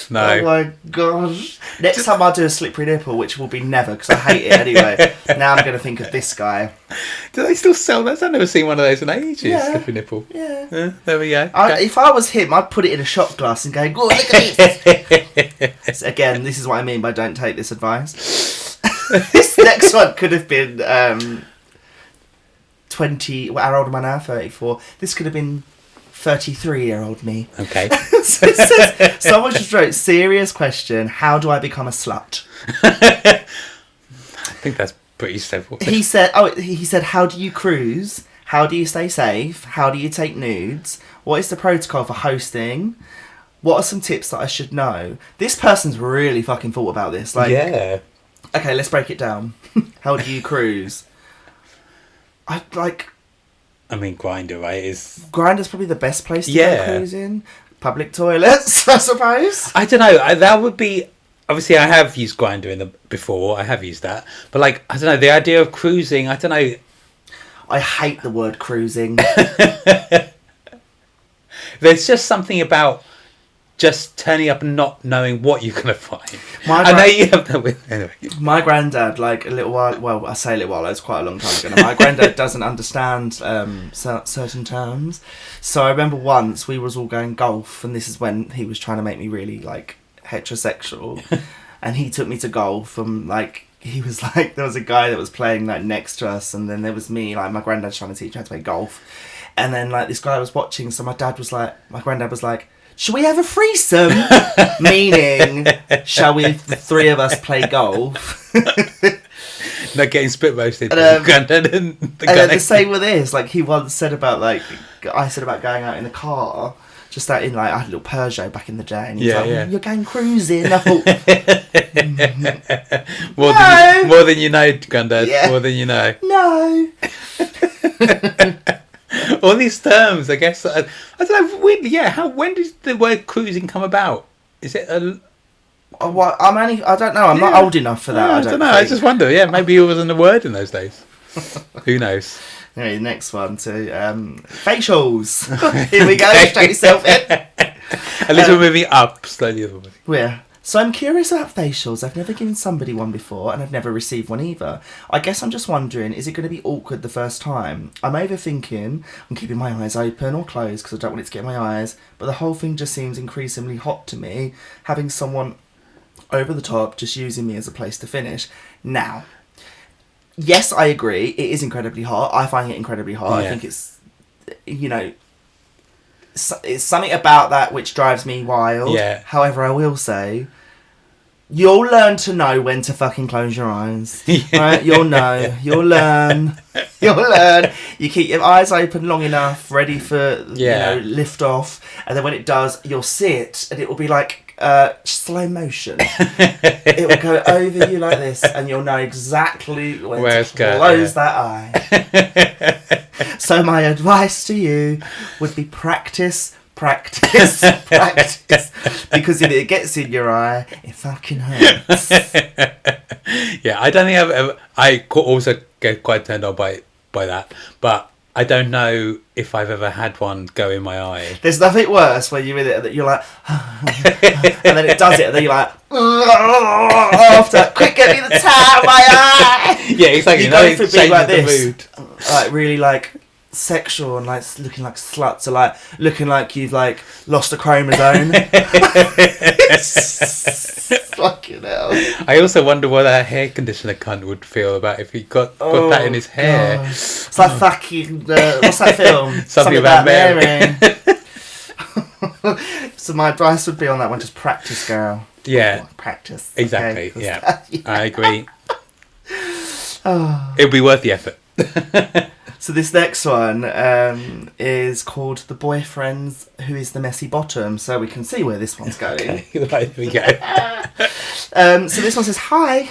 S1: No.
S2: Oh my gosh. Next time I do a slippery nipple, which will be never, because I hate it anyway, now I'm going to think of this guy.
S1: Do they still sell those? I've never seen one of those in ages, slippery nipple.
S2: Yeah.
S1: There we go.
S2: If I was him, I'd put it in a shot glass and go, oh, look at this. Again, this is what I mean by don't take this advice. This next one could have been 20... How old am I now? 34. This could have been 33-year-old me.
S1: Okay.
S2: So it says, someone just wrote, serious question, how do I become a slut?
S1: I think that's pretty simple.
S2: He said, how do you cruise? How do you stay safe? How do you take nudes? What is the protocol for hosting? What are some tips that I should know? This person's really fucking thought about this. Like,
S1: yeah.
S2: Okay, let's break it down. How do you cruise? I
S1: mean, Grindr, right?
S2: Grindr's probably the best place to go cruising. Public toilets, I suppose.
S1: I don't know. That would be... Obviously, I have used Grindr before. I have used that. But, like, I don't know. The idea of cruising, I don't know.
S2: I hate the word cruising.
S1: There's just something about just turning up and not knowing what you're going to find. I know you have that with... Anyway.
S2: My granddad, like, a little while... Well, I say a little while. It's quite a long time ago. Now, my granddad doesn't understand certain terms. So I remember once we was all going golf, and this is when he was trying to make me really, like, heterosexual. And he took me to golf, and, like... He was like... There was a guy that was playing, like, next to us, and then there was me, like, my granddad's trying to teach me how to play golf. And then, like, this guy was watching, so my granddad was like, should we have a threesome? Meaning, shall we, the three of us, play golf?
S1: Not getting spit roasted.
S2: Granddad and then the same with this. Like, he once said about, like, I said about going out in the car, just out in, like, I had a little Peugeot back in the day, and he was like, you're going cruising. I thought,
S1: more than you know, Granddad. Yeah. More than you know.
S2: No.
S1: All these terms, I guess. I don't know. When did the word cruising come about? Is it a...
S2: Well, I don't know. I'm not old enough for that.
S1: I don't know. I just wonder. Yeah, maybe it wasn't a word in those days. Who knows?
S2: Anyway, next one to facials. Here we go. Straight yourself in.
S1: At least we're moving up slowly.
S2: Yeah. So I'm curious about facials. I've never given somebody one before, and I've never received one either. I guess I'm just wondering, is it going to be awkward the first time? I'm overthinking. I'm keeping my eyes open or closed because I don't want it to get in my eyes. But the whole thing just seems increasingly hot to me, having someone over the top just using me as a place to finish. Now, yes, I agree. It is incredibly hot. I find it incredibly hot. Yeah. I think it's, it's something about that which drives me wild. Yeah. However, I will say, you'll learn to know when to fucking close your eyes. Right? You'll know. You'll learn. You'll learn. You keep your eyes open long enough, ready for lift off, and then when it does, you'll sit, and it will be like slow motion. It will go over you like this, and you'll know exactly when to close that eye. So my advice to you would be practice, because if it gets in your eye, it fucking hurts.
S1: Yeah, I don't think I also get quite turned on by that, but I don't know if I've ever had one go in my eye.
S2: There's nothing worse when you're in it that you're like, and then it does it, and then you're like, after, quick, get me the towel, my eye.
S1: Yeah, exactly.
S2: You go for being like this, like really like sexual and like looking like sluts, or like looking like you've like lost a chromosome. Fucking hell.
S1: I also wonder what a hair conditioner cunt would feel about if he got that in his hair.
S2: God. It's like fucking what's that film?
S1: Something about Mary.
S2: So my advice would be on that one: just practice, girl.
S1: Yeah,
S2: practice.
S1: Exactly. Okay, yeah, I agree. It'll be worth the effort.
S2: So this next one is called The Boyfriend Who Is the Messy Bottom, so we can see where this one's going.
S1: Okay, right, here we go.
S2: So this one says, Hi.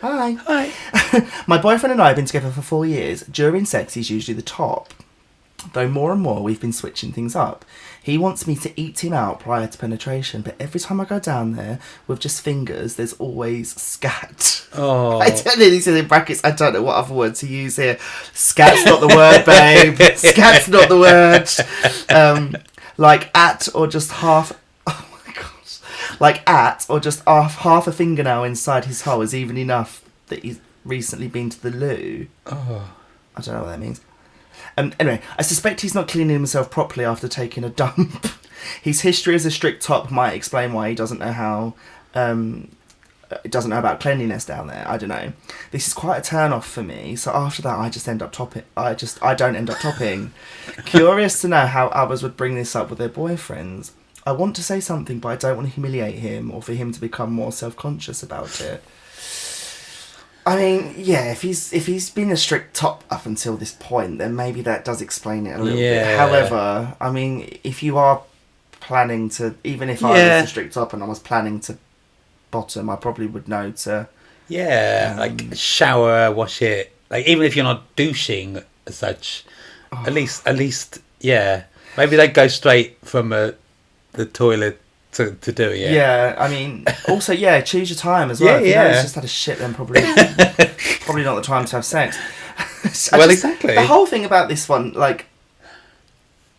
S2: My boyfriend and I have been together for 4 years. During sex, he's usually the top. Though more and more, we've been switching things up. He wants me to eat him out prior to penetration, but every time I go down there with just fingers, there's always scat.
S1: Oh.
S2: I don't know, these are in brackets, I don't know what other word to use here. Scat's not the word, babe. Scat's not the word. Like at or just half... Oh my gosh. Like at or just half a fingernail inside his hole is even enough that he's recently been to the loo.
S1: Oh.
S2: I don't know what that means. Anyway, I suspect he's not cleaning himself properly after taking a dump. His history as a strict top might explain why he doesn't know about cleanliness down there. I don't know. This is quite a turn off for me. So after that, I don't end up topping. Curious to know how others would bring this up with their boyfriends. I want to say something, but I don't want to humiliate him or for him to become more self-conscious about it. I mean, yeah, if he's been a strict top up until this point, then maybe that does explain it a little bit. However, I mean, if you are planning to, even if I was a strict top and I was planning to bottom, I probably would know to.
S1: Yeah, like shower, wash it. Like even if you're not douching as such, at least, yeah. Maybe they go straight from the toilet to do it.
S2: Yeah, I mean, also, choose your time as well. If you know it's just had a shit, then probably not the time to have sex.
S1: Exactly.
S2: The whole thing about this one, like,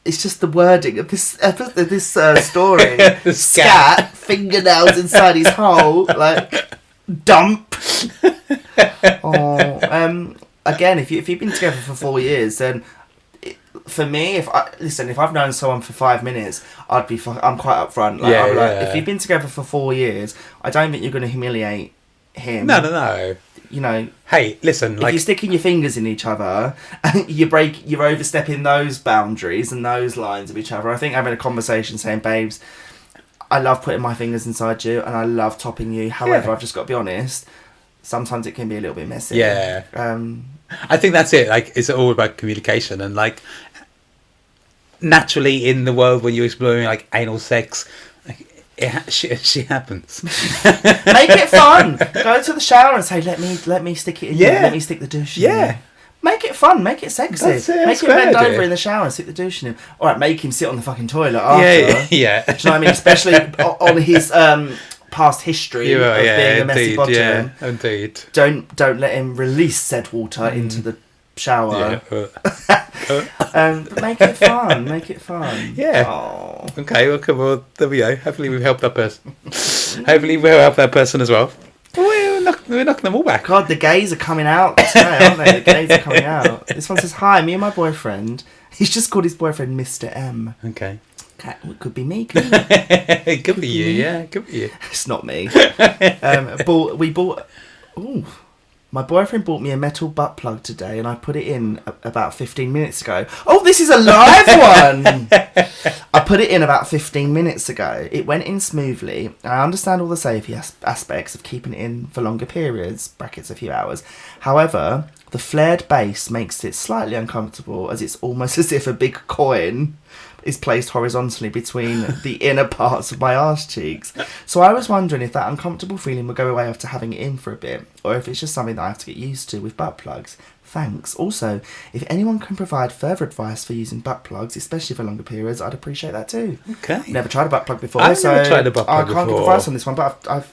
S2: it's just the wording of this story.
S1: The
S2: scat, fingernails inside his hole, like, dump. Again, if you've been together for 4 years, then for me, if I've known someone for 5 minutes, I'm quite upfront. Like, if you've been together for 4 years, I don't think you're going to humiliate him.
S1: No.
S2: You know.
S1: Hey, listen.
S2: If you're sticking your fingers in each other, and you're overstepping those boundaries and those lines of each other. I think having a conversation saying, "Babes, I love putting my fingers inside you, and I love topping you. However, I've just got to be honest. Sometimes it can be a little bit messy."
S1: Yeah. I think that's it. Like, it's all about communication, and like, naturally in the world when you're exploring like anal sex, like, she happens.
S2: Make it fun. Go to the shower and say, "Let me stick it in you. Let me stick the douche in you." Make it fun. Make it sexy. Make him bend over in the shower and stick the douche in him. All right, make him sit on the fucking toilet after.
S1: Yeah.
S2: Do you know what I mean? Especially on his past history of being a messy bottom.
S1: Yeah, indeed.
S2: Don't let him release said water into the shower. But make it fun. Make it fun.
S1: Yeah.
S2: Aww.
S1: Okay. Well, there we go. Hopefully we've helped that person. Hopefully we'll help that person as well. We're knocking them all back.
S2: God, the gays are coming out today, aren't they? The gays are coming out. This one says, "Hi, me and my boyfriend." He's just called his boyfriend Mr. M.
S1: Okay.
S2: It could be me. It
S1: could be you. Yeah, it could be you.
S2: It's not me. My boyfriend bought me a metal butt plug today, and I put it in about 15 minutes ago. Oh, this is a live one! I put it in about 15 minutes ago. It went in smoothly. I understand all the safety aspects of keeping it in for longer periods, brackets a few hours. However, the flared base makes it slightly uncomfortable, as it's almost as if a big coin is placed horizontally between the inner parts of my arse cheeks. So I was wondering if that uncomfortable feeling would go away after having it in for a bit, or if it's just something that I have to get used to with butt plugs. Thanks. Also, if anyone can provide further advice for using butt plugs, especially for longer periods, I'd appreciate that too.
S1: Okay.
S2: Never tried a butt plug before.
S1: I've never tried a butt plug
S2: before. I can't give advice on this one, but I've...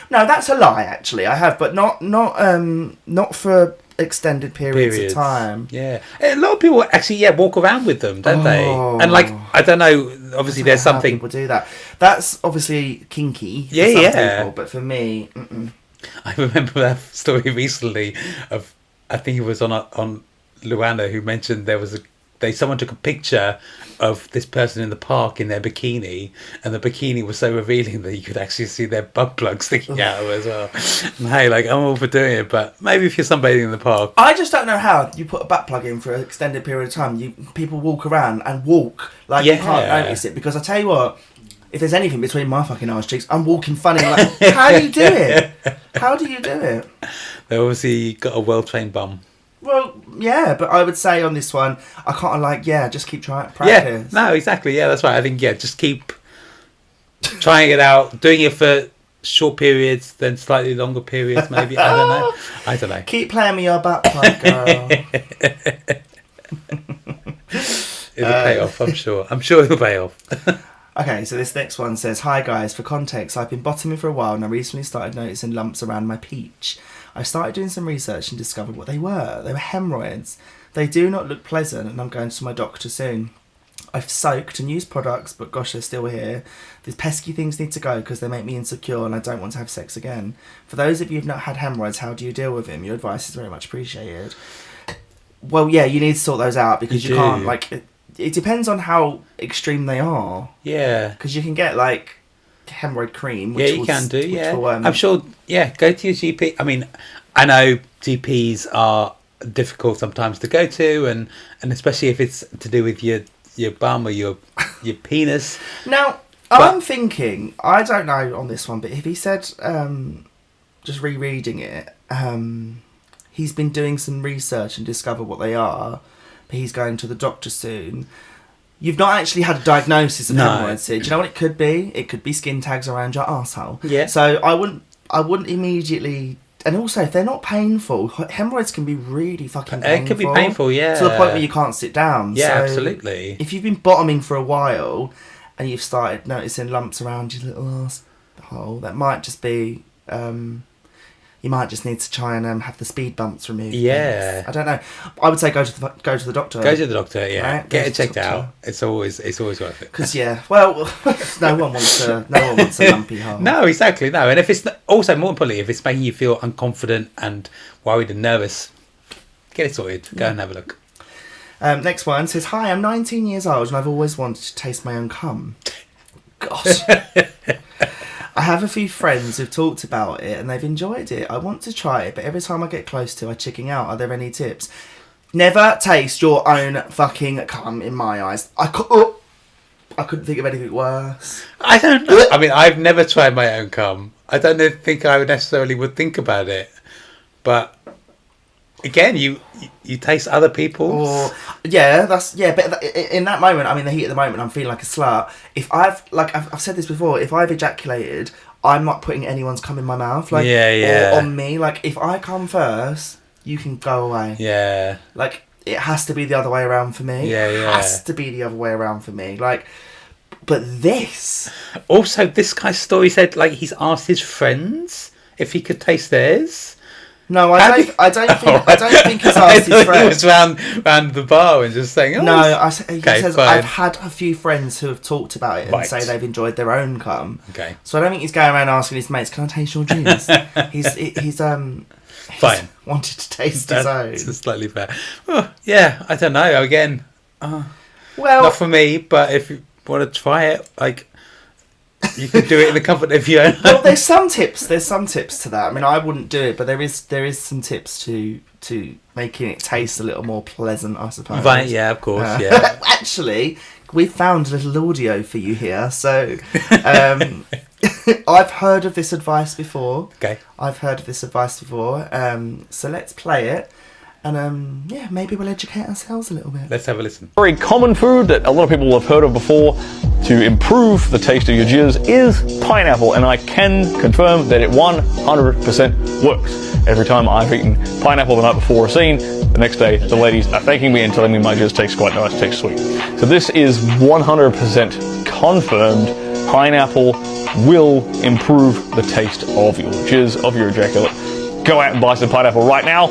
S2: No, that's a lie, actually. I have, but not for extended periods of time.
S1: Yeah. A lot of people actually walk around with them, don't they? And like, I don't know, obviously there's something...
S2: people do that. That's obviously kinky for some people, but for me,
S1: I remember that story recently of, I think it was on Luana, who mentioned someone took a picture of this person in the park in their bikini, and the bikini was so revealing that you could actually see their butt plug sticking out as well. And hey, like, I'm all for doing it, but maybe if you're sunbathing in the park.
S2: I just don't know how you put a butt plug in for an extended period of time. People walk around and walk like you can't notice it, because I tell you what, if there's anything between my fucking arse cheeks, I'm walking funny. Like, how do you do it? How do you do it?
S1: They obviously got a well-trained bum.
S2: Well, yeah, but I would say on this one, I can't just keep trying practice.
S1: Yeah, no, exactly. Yeah, that's right. I think, just keep trying it out, doing it for short periods, then slightly longer periods, maybe. I don't know.
S2: Keep playing me your butt plug, girl.
S1: It'll pay off, I'm sure. I'm sure it'll pay off.
S2: Okay, so this next one says, "Hi guys, for context, I've been bottoming for a while and I recently started noticing lumps around my peach. I started doing some research and discovered what they were. They were hemorrhoids. They do not look pleasant, and I'm going to my doctor soon. I've soaked and used products, but gosh, they're still here. These pesky things need to go because they make me insecure and I don't want to have sex again. For those of you who've not had hemorrhoids, how do you deal with them? Your advice is very much appreciated." Well, yeah, you need to sort those out, because you can't, like... It depends on how extreme they are. Yeah. Because you can get, like, hemorrhoid cream. Which
S1: you can do, Will, I'm sure, go to your GP. I mean, I know GPs are difficult sometimes to go to, and especially if it's to do with your bum or your penis.
S2: Now, I'm thinking, I don't know on this one, but if he said, just rereading it, he's been doing some research and discovered what they are, but he's going to the doctor soon. You've not actually had a diagnosis of
S1: No.
S2: hemorrhoids here. Do you know what it could be? It could be skin tags around your arsehole.
S1: Yeah.
S2: So I wouldn't immediately... And also, if they're not painful, hemorrhoids can be really fucking painful.
S1: It can be painful, yeah.
S2: To the point where you can't sit down.
S1: Yeah,
S2: So
S1: absolutely.
S2: if you've been bottoming for a while and you've started noticing lumps around your little arsehole, that might just be... you might just need to try and have the speed bumps removed.
S1: Yeah.
S2: I don't know. I would say go to the doctor.
S1: Go to the doctor, yeah.
S2: Right?
S1: Get
S2: Go
S1: it
S2: to
S1: checked
S2: the doctor.
S1: out. It's always worth it.
S2: Because well, no one wants a lumpy hole.
S1: No, exactly, no. And if it's also, more importantly, if it's making you feel unconfident and worried and nervous, get it sorted. Go and have a look.
S2: Next one says, "Hi, I'm 19 years old and I've always wanted to taste my own cum. Gosh. I have a few friends who've talked about it and they've enjoyed it. I want to try it, but every time I get close to, I chicken out. Are there any tips?" Never taste your own fucking cum, in my eyes. I couldn't think of anything worse.
S1: I don't know. I mean, I've never tried my own cum. I don't think I would necessarily think about it. But again, you taste other people's.
S2: Or but in that moment, I mean, the heat of the moment, I'm feeling like a slut. If I've said this before, if I've ejaculated, I'm not putting anyone's cum in my mouth, or on me. Like, if I come first, you can go away.
S1: Yeah.
S2: Like, it has to be the other way around for me.
S1: Yeah.
S2: It has to be the other way around for me. Like, but this.
S1: Also, this guy's story said like he's asked his friends if he could taste theirs.
S2: No, I don't think he's asked his friends.
S1: He was round the bar and just saying,
S2: he says,
S1: fine.
S2: I've had a few friends who have talked about it and say they've enjoyed their own cum.
S1: Okay.
S2: So I don't think he's going around asking his mates, "Can I taste your juice?" he's
S1: fine.
S2: Wanted to taste his own.
S1: It's slightly fair. Oh, yeah, I don't know. Again,
S2: well,
S1: not for me, but if you want to try it, like, you can do it in the comfort of your own.
S2: Well, there's some tips to that. I mean, I wouldn't do it, but there is some tips to making it taste a little more pleasant, I suppose.
S1: Right, yeah, of course, yeah.
S2: Actually, we found a little audio for you here. So, I've heard of this advice before.
S1: Okay.
S2: So let's play it. And maybe we'll educate ourselves a little bit.
S1: Let's have a listen.
S3: Very common food that a lot of people have heard of before to improve the taste of your jizz is pineapple, and I can confirm that it 100% works. Every time I've eaten pineapple the night before a scene, the next day the ladies are thanking me and telling me my jizz tastes quite nice, tastes sweet. So this is 100% confirmed. Pineapple will improve the taste of your jizz, of your ejaculate. Go out and buy some pineapple right now.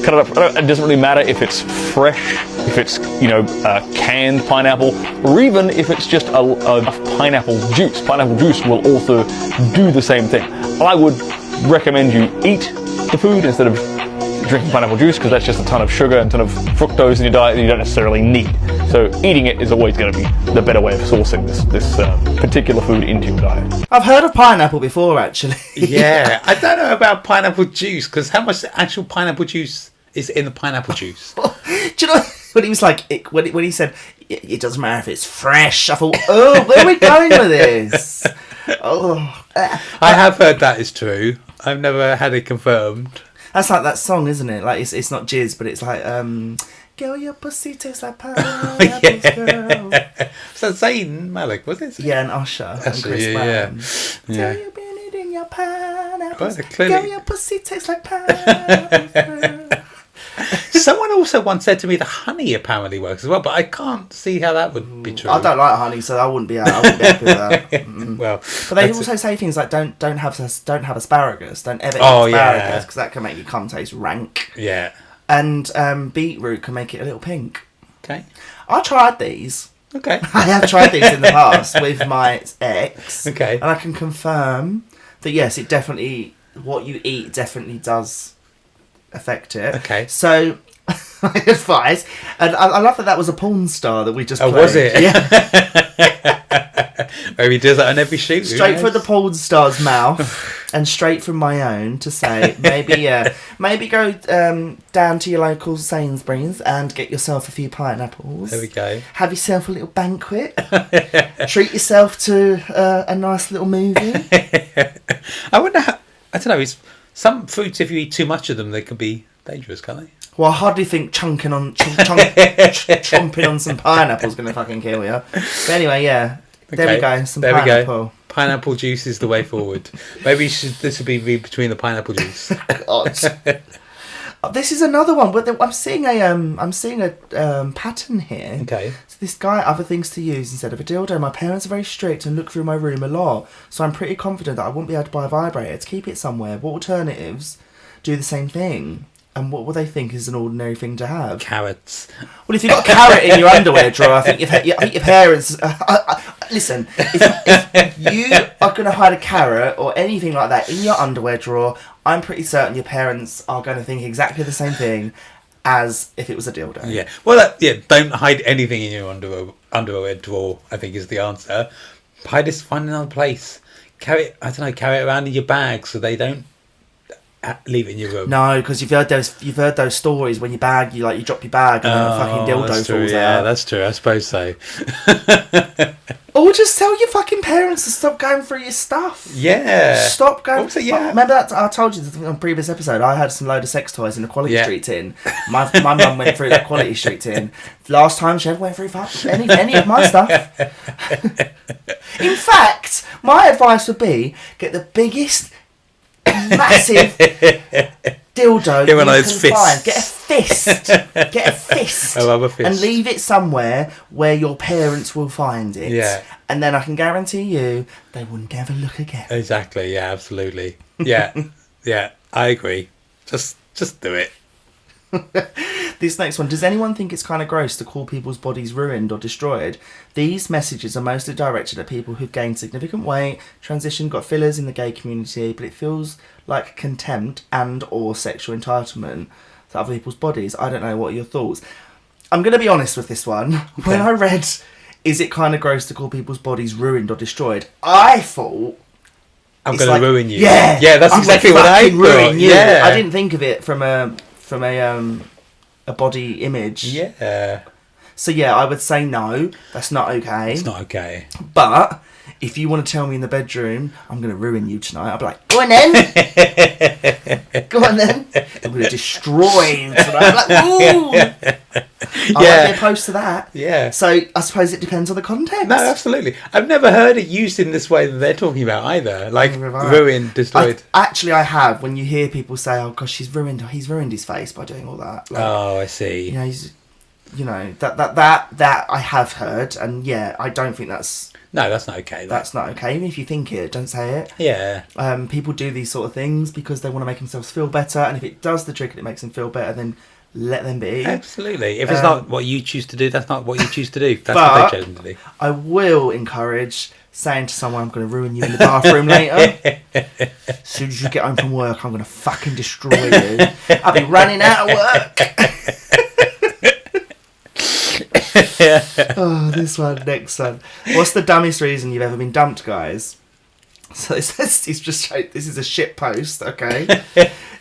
S3: Cut it up. It doesn't really matter if it's fresh, if it's canned pineapple, or even if it's just a pineapple juice. Pineapple juice will also do the same thing. I would recommend you eat the food instead of drinking pineapple juice, because that's just a ton of sugar and a ton of fructose in your diet that you don't necessarily need. So eating it is always going to be the better way of sourcing this particular food into your diet.
S2: I've heard of pineapple before, actually.
S1: Yeah, I don't know about pineapple juice, because how much actual pineapple juice is in the pineapple juice?
S2: Do you know when he was like, when he said, "It doesn't matter if it's fresh," I thought, oh, where are we going with this?
S1: I have heard that is true. I've never had it confirmed.
S2: That's like that song, isn't it? Like, it's not jizz, but it's like, "Girl, your pussy tastes like pineapples, girl."
S1: So Zayn Malik, was it?
S2: Yeah, and Usher and Chris Brown. Girl, you been eating your pineapples. Girl, your pussy tastes like pineapples, girl.
S1: Someone also once said to me that honey apparently works as well, but I can't see how that would be true.
S2: I don't like honey, so I wouldn't be happy with that.
S1: Well,
S2: but they also say things like don't have asparagus, don't ever eat asparagus, because that can make your cum taste rank.
S1: Yeah.
S2: And beetroot can make it a little pink.
S1: Okay.
S2: I tried these.
S1: Okay.
S2: I have tried these in the past with my ex.
S1: Okay.
S2: And I can confirm that yes, it definitely, what you eat definitely does affect it.
S1: Okay.
S2: So my advice, and I love that was a porn star that we just played.
S1: Oh, was it?
S2: Yeah.
S1: Maybe he does that on every shoot.
S2: Straight from the porn star's mouth and straight from my own to say, maybe go down to your local Sainsbury's and get yourself a few pineapples.
S1: There we go.
S2: Have yourself a little banquet. Treat yourself to a nice little movie.
S1: I wonder how, I don't know, some fruits, if you eat too much of them, they can be dangerous, can't they?
S2: Well, I hardly think chomping on some pineapple is going to fucking kill you. But anyway, yeah. There we go. Some pineapple.
S1: Pineapple juice is the way forward. Maybe this would be read between the pineapple juice.
S2: God. This is another one, but I'm seeing a pattern here.
S1: Okay.
S2: So this guy, other things to use instead of a dildo. My parents are very strict and look through my room a lot, so I'm pretty confident that I won't be able to buy a vibrator to keep it somewhere. What alternatives do the same thing? And what will they think is an ordinary thing to have?
S1: Carrots.
S2: Well, if you've got a carrot in your underwear drawer, I think your parents... listen, if you are going to hide a carrot or anything like that in your underwear drawer, I'm pretty certain your parents are going to think exactly the same thing as if it was a dildo.
S1: Yeah. Well, don't hide anything in your underwear drawer, I think is the answer. Find another place. Carry it around in your bag so they don't leave it in your room.
S2: No, because you've heard those stories when you drop your bag and then a fucking dildo falls out.
S1: Yeah, that's true. I suppose so.
S2: Or just tell your fucking parents to stop going through your stuff.
S1: Yeah.
S2: Stop going.
S1: Also, yeah.
S2: Remember that I told you on a previous episode, I had some load of sex toys in the Quality Street tin. My mum went through that Quality Street tin. Last time she ever went through any of my stuff. In fact, my advice would be get the biggest massive dildo
S1: Get one of
S2: you
S1: those
S2: can
S1: fists.
S2: find. Get a fist
S1: I love a fist.
S2: and leave it somewhere where your parents will find it.
S1: Yeah.
S2: And then I can guarantee you they will never look again.
S1: Exactly. Yeah. Absolutely. Yeah. Yeah. I agree. Just do it.
S2: This next one. Does anyone think it's kind of gross to call people's bodies ruined or destroyed? These messages are mostly directed at people who've gained significant weight, transitioned, got fillers in the gay community, but it feels like contempt and or sexual entitlement to other people's bodies. I don't know. What are your thoughts? I'm going to be honest with this one. Okay. When I read, is it kind of gross to call people's bodies ruined or destroyed? I thought...
S1: I'm going to ruin you.
S2: Yeah.
S1: Yeah, that's exactly what I thought. Yeah.
S2: I didn't think of it from a body image.
S1: Yeah.
S2: So yeah, I would say no. That's not okay.
S1: It's not okay.
S2: But if you want to tell me in the bedroom, I'm going to ruin you tonight, I'll be like, go on then. Go on then. I'm going to destroy you tonight. I'm like, ooh. I might be opposed to that.
S1: Yeah.
S2: So I suppose it depends on the context.
S1: No, absolutely. I've never heard it used in this way that they're talking about either. Like ruined, destroyed.
S2: I have. When you hear people say, "Oh gosh, he's ruined his face by doing all that." Like,
S1: oh, I see.
S2: That I have heard, and yeah, I don't think that's.
S1: No, that's not okay.
S2: That's not okay. Even if you think it, don't say it.
S1: Yeah.
S2: People do these sort of things because they want to make themselves feel better, and if it does the trick and it makes them feel better, then let them be.
S1: Absolutely. If it's not what you choose to do, that's not what you choose to do. That's what they've chosen to do.
S2: I will encourage saying to someone, I'm going to ruin you in the bathroom later. As soon as you get home from work, I'm going to fucking destroy you. I'll be running out of work. Oh, this one, next one. What's the dumbest reason you've ever been dumped, guys? So this is a shit post, okay?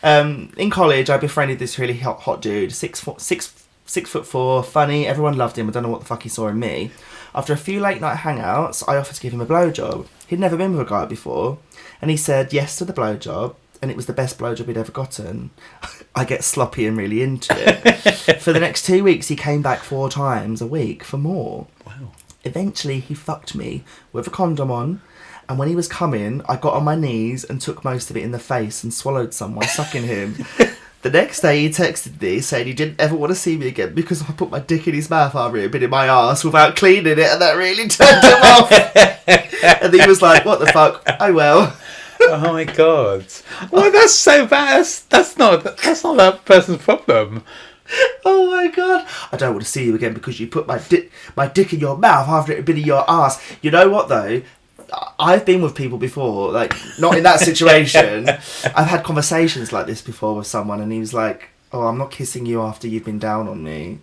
S2: In college, I befriended this really hot dude, 6'4", funny. Everyone loved him. I don't know what the fuck he saw in me. After a few late night hangouts, I offered to give him a blowjob. He'd never been with a guy before, and he said yes to the blowjob, and it was the best blowjob he'd ever gotten. I get sloppy and really into it. For the next 2 weeks, he came back 4 times a week for more.
S1: Wow.
S2: Eventually, he fucked me with a condom on. And when he was coming, I got on my knees and took most of it in the face and swallowed some while sucking him. The next day, he texted me saying he didn't ever want to see me again because I put my dick in his mouth after it had been in my arse without cleaning it, and that really turned him off. And he was like, what the fuck? Oh, well.
S1: Oh, my God. Well, that's so bad. That's not that person's problem.
S2: Oh my God. I don't want to see you again because you put my dick in your mouth after it had been in your arse. You know what, though? I've been with people before, like, not in that situation. I've had conversations like this before with someone, and he was like, oh, I'm not kissing you after you've been down on me.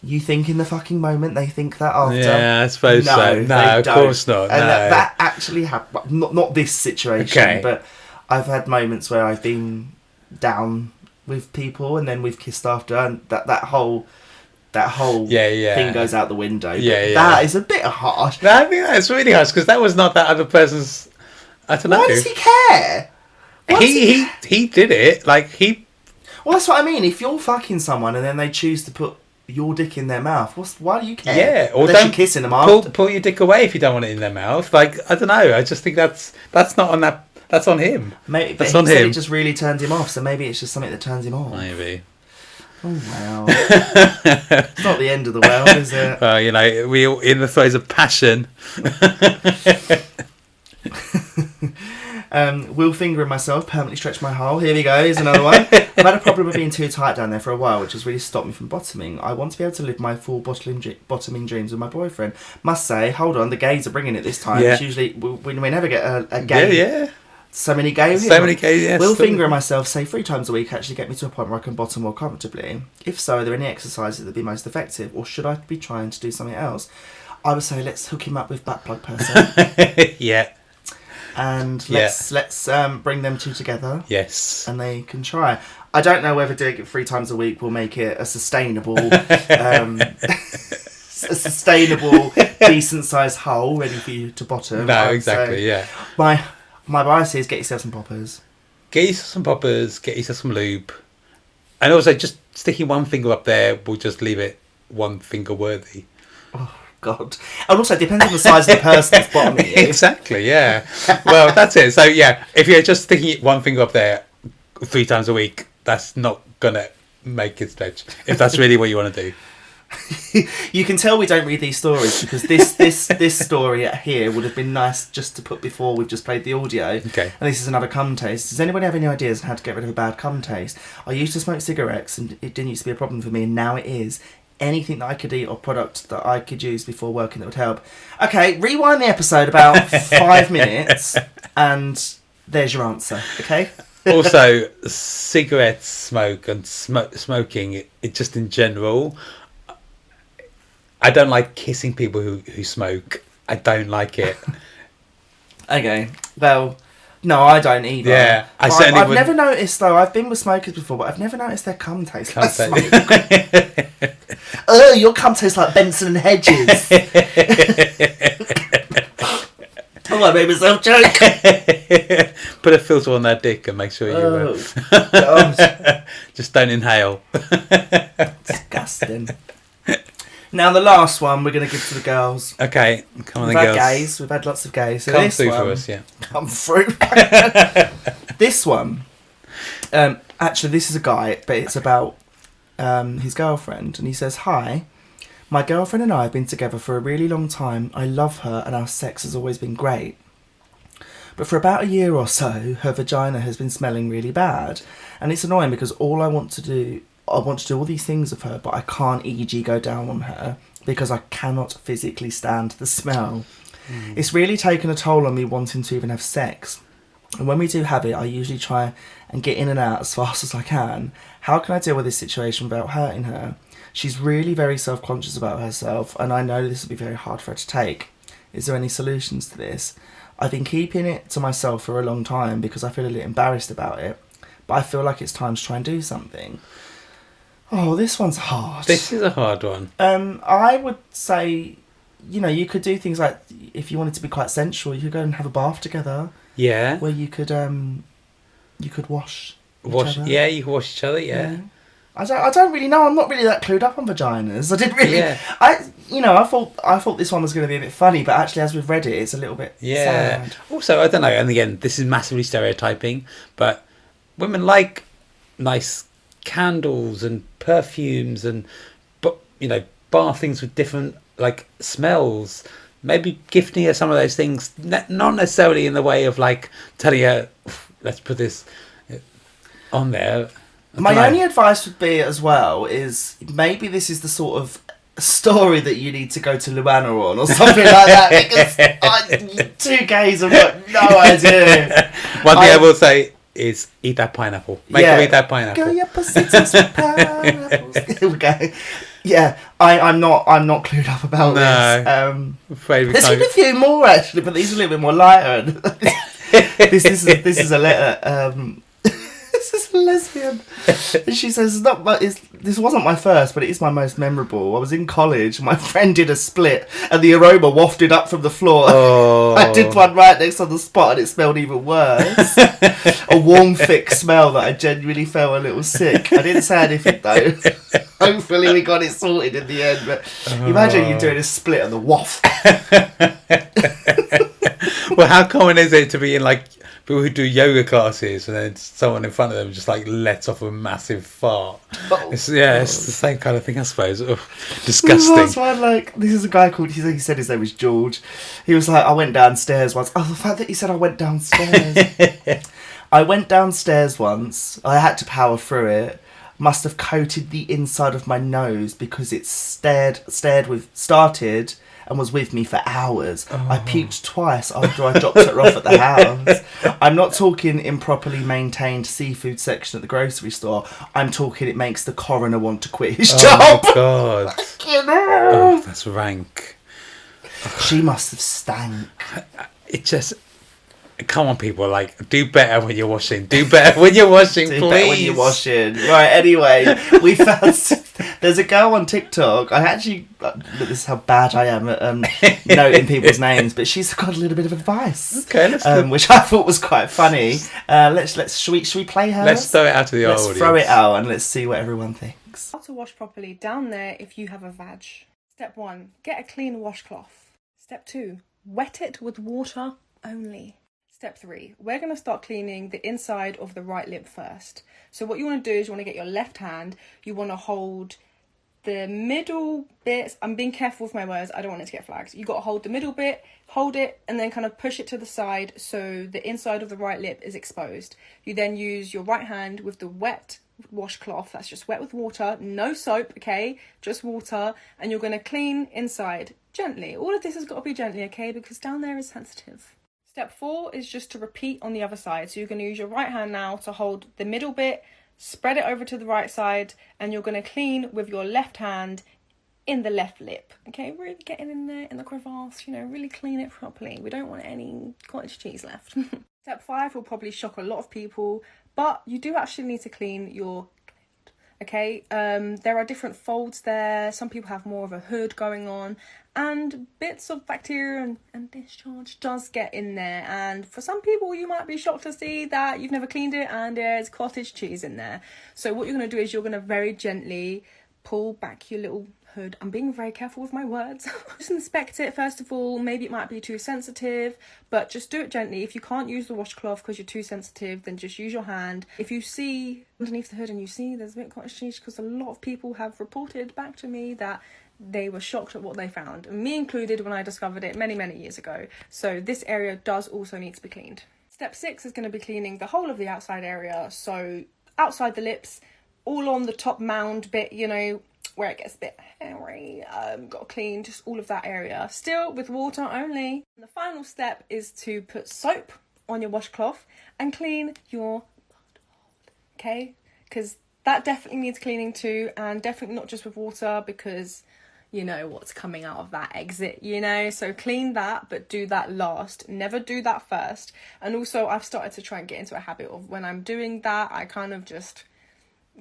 S2: You think in the fucking moment they think that after?
S1: Yeah, I suppose so. No, of course not.
S2: And
S1: no.
S2: that actually happened. Not this situation,
S1: okay.
S2: But I've had moments where I've been down with people, and then we've kissed after, and that whole thing goes out the window.
S1: Yeah.
S2: That is a bit harsh.
S1: No, I think that's really harsh because that was not that other person's. I don't know.
S2: Why does he care?
S1: He did it. Like he.
S2: Well, that's what I mean. If you're fucking someone and then they choose to put your dick in their mouth, why do you care?
S1: Yeah, or
S2: unless
S1: don't
S2: you're kissing them after.
S1: pull your dick away if you don't want it in their mouth. Like, I don't know. I just think that's not on that. That's on him.
S2: Maybe,
S1: that's
S2: but
S1: on
S2: he said
S1: him.
S2: it just really turned him off. So maybe it's just something that turns him off.
S1: Maybe.
S2: Oh wow! It's not the end of the world, is it?
S1: Well, you know, we all in the throes of passion.
S2: Will finger and myself permanently stretch my hole. Here we go. Here's another one. I've had a problem with being too tight down there for a while, which has really stopped me from bottoming. I want to be able to live my full bottoming dreams with my boyfriend. Must say, hold on, the gays are bringing it this time.
S1: Yeah.
S2: It's usually we never get a gay.
S1: Yeah.
S2: So many gays.
S1: So many gays. Yes.
S2: Will finger and myself say 3 times a week actually get me to a point where I can bottom more comfortably? If so, are there any exercises that would be most effective, or should I be trying to do something else? I would say let's hook him up with back plug person.
S1: Yeah.
S2: And let's bring them two together.
S1: Yes.
S2: And they can try. I don't know whether doing it 3 times a week will make it a sustainable, decent sized hole ready for you to bottom.
S1: No, exactly. Yeah.
S2: My advice is get yourself some poppers.
S1: Get yourself some poppers. Get yourself some lube. And also, just sticking one finger up there will just leave it one finger worthy.
S2: Oh God! And also, it depends on the size of the person that's bottoming you.
S1: Exactly. Yeah. Well, that's it. So yeah, if you're just sticking one finger up there 3 times a week, that's not gonna make it stretch. If that's really what you want to do.
S2: You can tell we don't read these stories because this story here would have been nice just to put before we've just played the audio.
S1: Okay.
S2: And this is another cum taste. Does anybody have any ideas on how to get rid of a bad cum taste? I used to smoke cigarettes and it didn't used to be a problem for me, and now it is. Anything that I could eat or product that I could use before working that would help. Okay, rewind the episode about 5 minutes and there's your answer, okay?
S1: Also, cigarette smoke and smoking, it just in general, I don't like kissing people who smoke. I don't like it.
S2: Okay, well, no, I don't either.
S1: Yeah,
S2: I've never noticed, though, I've been with smokers before, but I've never noticed their cum taste like smoke. Oh, your cum tastes like Benson Hedges. Oh, I made myself joke.
S1: Put a filter on that dick and make sure you just don't inhale.
S2: Disgusting. Now the last one we're going to give to the girls.
S1: Okay, come on,
S2: We've
S1: the
S2: had
S1: girls.
S2: gays. We've had lots of gays. So
S1: Come
S2: this
S1: through
S2: one,
S1: for us, yeah.
S2: Come through. This one, actually, this is a guy, but it's about his girlfriend, and he says, "Hi, my girlfriend and I have been together for a really long time. I love her, and our sex has always been great. But for about a year or so, her vagina has been smelling really bad, and it's annoying because I want to do all these things of her, but I can't, e.g., go down on her because I cannot physically stand the smell. It's really taken a toll on me wanting to even have sex. And when we do have it, I usually try and get in and out as fast as I can. How can I deal with this situation without hurting her? She's really very self-conscious about herself, and I know this will be very hard for her to take. Is there any solutions to this? I've been keeping it to myself for a long time because I feel a little embarrassed about it, but I feel like it's time to try and do something." Oh, this one's hard.
S1: This is a hard one.
S2: I would say, you could do things like, if you wanted to be quite sensual, you could go and have a bath together.
S1: Yeah.
S2: Where you could wash each other.
S1: Yeah, you can wash each other, yeah.
S2: I don't really know. I'm not really that clued up on vaginas. I didn't really.
S1: Yeah.
S2: I thought this one was going to be a bit funny, but actually, as we've read it, it's a little bit sad.
S1: Also, I don't know. And again, this is massively stereotyping, but women like nice candles and perfumes and, bar things with different smells. Maybe gifting her some of those things, not necessarily in the way of telling her, let's put this on there.
S2: My only advice would be as well is maybe this is the sort of story that you need to go to Luana on or something like that, because 2 gays have got no idea.
S1: One thing I will say is eat that pineapple. Make her eat that pineapple.
S2: Go your pussy to pineapples. Here we go. Yeah, I'm not clued up about this. There's been a few more actually, but these are a little bit more lighter. This is a letter. This is a lesbian. And she says, this wasn't my first, but it is my most memorable. I was in college, my friend did a split, and the aroma wafted up from the floor.
S1: Oh.
S2: I did one right next on the spot, and it smelled even worse. A warm, thick smell that I genuinely felt a little sick. I didn't say anything, though. Hopefully we got it sorted in the end, but imagine you doing a split and the waft.
S1: Well, how common is it to be in like people who do yoga classes and then someone in front of them just like lets off a massive fart? It's the same kind of thing, I suppose. Ugh, disgusting.
S2: That's why, like, this is a guy called, he said his name was George. He was like, I went downstairs once. Oh, the fact that he said I went downstairs. I went downstairs once. I had to power through it. Must have coated the inside of my nose because it started and was with me for hours. I puked twice after I dropped her off at the house. I'm not talking improperly maintained seafood section at the grocery store. I'm talking it makes the coroner want to quit his job.
S1: Oh, God. Oh, that's rank.
S2: She must have stank.
S1: It just... Come on, people, like, do better when you're washing. Do better when you're washing, please.
S2: Better when you're washing. Right, anyway, we found... There's a girl on TikTok. I actually... This is how bad I am at noting people's names, but she's got a little bit of advice.
S1: Okay, let's do
S2: which I thought was quite funny. Should we play her?
S1: Let's throw it out to the audience.
S2: Let's throw it out and let's see what everyone thinks.
S4: How to wash properly down there if you have a vag. Step 1, get a clean washcloth. Step 2, wet it with water only. Step 3, we're going to start cleaning the inside of the right lip first. So what you want to do is you want to get your left hand, you want to hold the middle bit. I'm being careful with my words, I don't want it to get flagged. You got to hold the middle bit, hold it, and then kind of push it to the side so the inside of the right lip is exposed. You then use your right hand with the wet washcloth, that's just wet with water, no soap, okay, just water, and you're going to clean inside gently. All of this has got to be gently, okay, because down there is sensitive. Step 4 is just to repeat on the other side. So you're going to use your right hand now to hold the middle bit, spread it over to the right side, and you're going to clean with your left hand in the left lip. Okay, really getting in there in the crevasse, really clean it properly. We don't want any cottage cheese left. Step 5 will probably shock a lot of people, but you do actually need to clean your clit. Okay, there are different folds there. Some people have more of a hood going on, and bits of bacteria and discharge does get in there, and for some people you might be shocked to see that you've never cleaned it and there's cottage cheese in there. So what you're going to do is you're going to very gently pull back your little hood. I'm being very careful with my words. Just inspect it first of all. Maybe it might be too sensitive, but just do it gently. If you can't use the washcloth because you're too sensitive, then just use your hand. If you see underneath the hood and you see there's a bit of cottage cheese, because a lot of people have reported back to me that they were shocked at what they found, me included, when I discovered it many years ago. So this area does also need to be cleaned. Step 6 is going to be cleaning the whole of the outside area, so outside the lips, all on the top mound bit, where it gets a bit hairy. Got to clean just all of that area, still with water only. And the final step is to put soap on your washcloth and clean your butthole, okay, because that definitely needs cleaning too, and definitely not just with water, because you know what's coming out of that exit, so clean that, but do that last, never do that first. And also I've started to try and get into a habit of when I'm doing that, I kind of just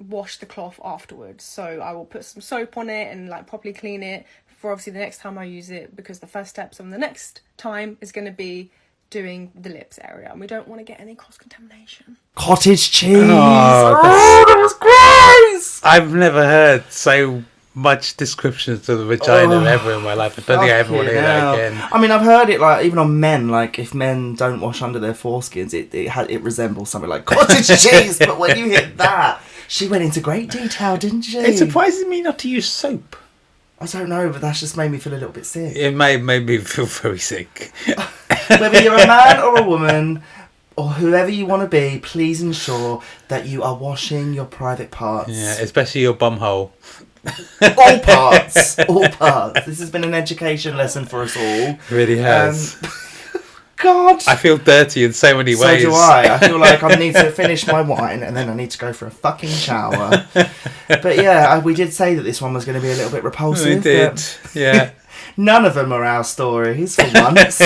S4: wash the cloth afterwards. So I will put some soap on it and properly clean it for obviously the next time I use it, because the first steps on the next time is going to be doing the lips area, and we don't want to get any cross-contamination.
S2: Cottage cheese!
S1: That
S2: was gross!
S1: I've never heard so much descriptions to the vagina ever in my life. I don't think I ever want to hear that again.
S2: I mean, I've heard it even on men, if men don't wash under their foreskins, it resembles something like cottage cheese. But when you hit that, she went into great detail, didn't she?
S1: It surprises me not to use soap.
S2: I don't know, but that's just made me feel a little bit sick.
S1: It made me feel very sick.
S2: Whether you're a man or a woman, or whoever you want to be, please ensure that you are washing your private parts.
S1: Yeah, especially your bumhole.
S2: All parts. This has been an education lesson for us all.
S1: It really has.
S2: God.
S1: I feel dirty in so many ways.
S2: So do I. I feel like I need to finish my wine and then I need to go for a fucking shower. But yeah, we did say that this one was going to be a little bit repulsive.
S1: We did, yeah.
S2: None of them are our stories for once.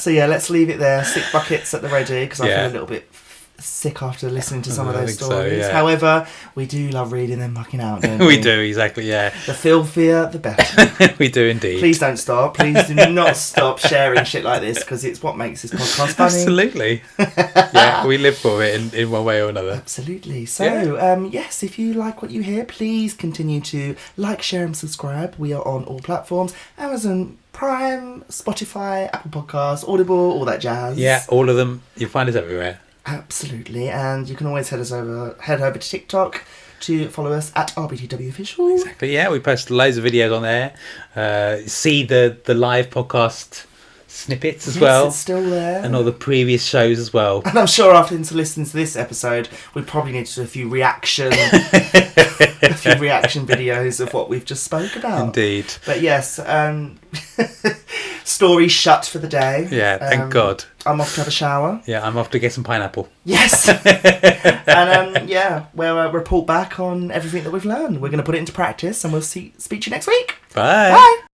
S2: So yeah, let's leave it there. 6 buckets at the ready, because I feel a little bit sick after listening to some of
S1: I
S2: those
S1: think so,
S2: stories.
S1: yeah.
S2: However, we do love reading them fucking out, don't we?
S1: We do, exactly, yeah.
S2: The filthier, the better.
S1: We do indeed.
S2: Please don't stop. Please do not stop sharing shit like this, because it's what makes this podcast funny.
S1: Absolutely. Yeah, we live for it in one way or another.
S2: Absolutely. So, yes, if you like what you hear, please continue to like, share and subscribe. We are on all platforms. Amazon Prime, Spotify, Apple Podcasts, Audible, all that jazz.
S1: Yeah, all of them. You'll find us everywhere.
S2: Absolutely. And you can always head over to TikTok to follow us at RBTW Official.
S1: Exactly, yeah. We post loads of videos on there. See the live podcast snippets as well.
S2: It's still there.
S1: And all the previous shows as well.
S2: And I'm sure after listening to this episode, we probably need to do a few reaction videos of what we've just spoke about.
S1: Indeed.
S2: But yes, story shut for the day.
S1: Yeah, thank God.
S2: I'm off to have a shower.
S1: Yeah, I'm off to get some pineapple.
S2: Yes. And we'll report back on everything that we've learned. We're going to put it into practice, and we'll speak to you next week.
S1: Bye.
S2: Bye.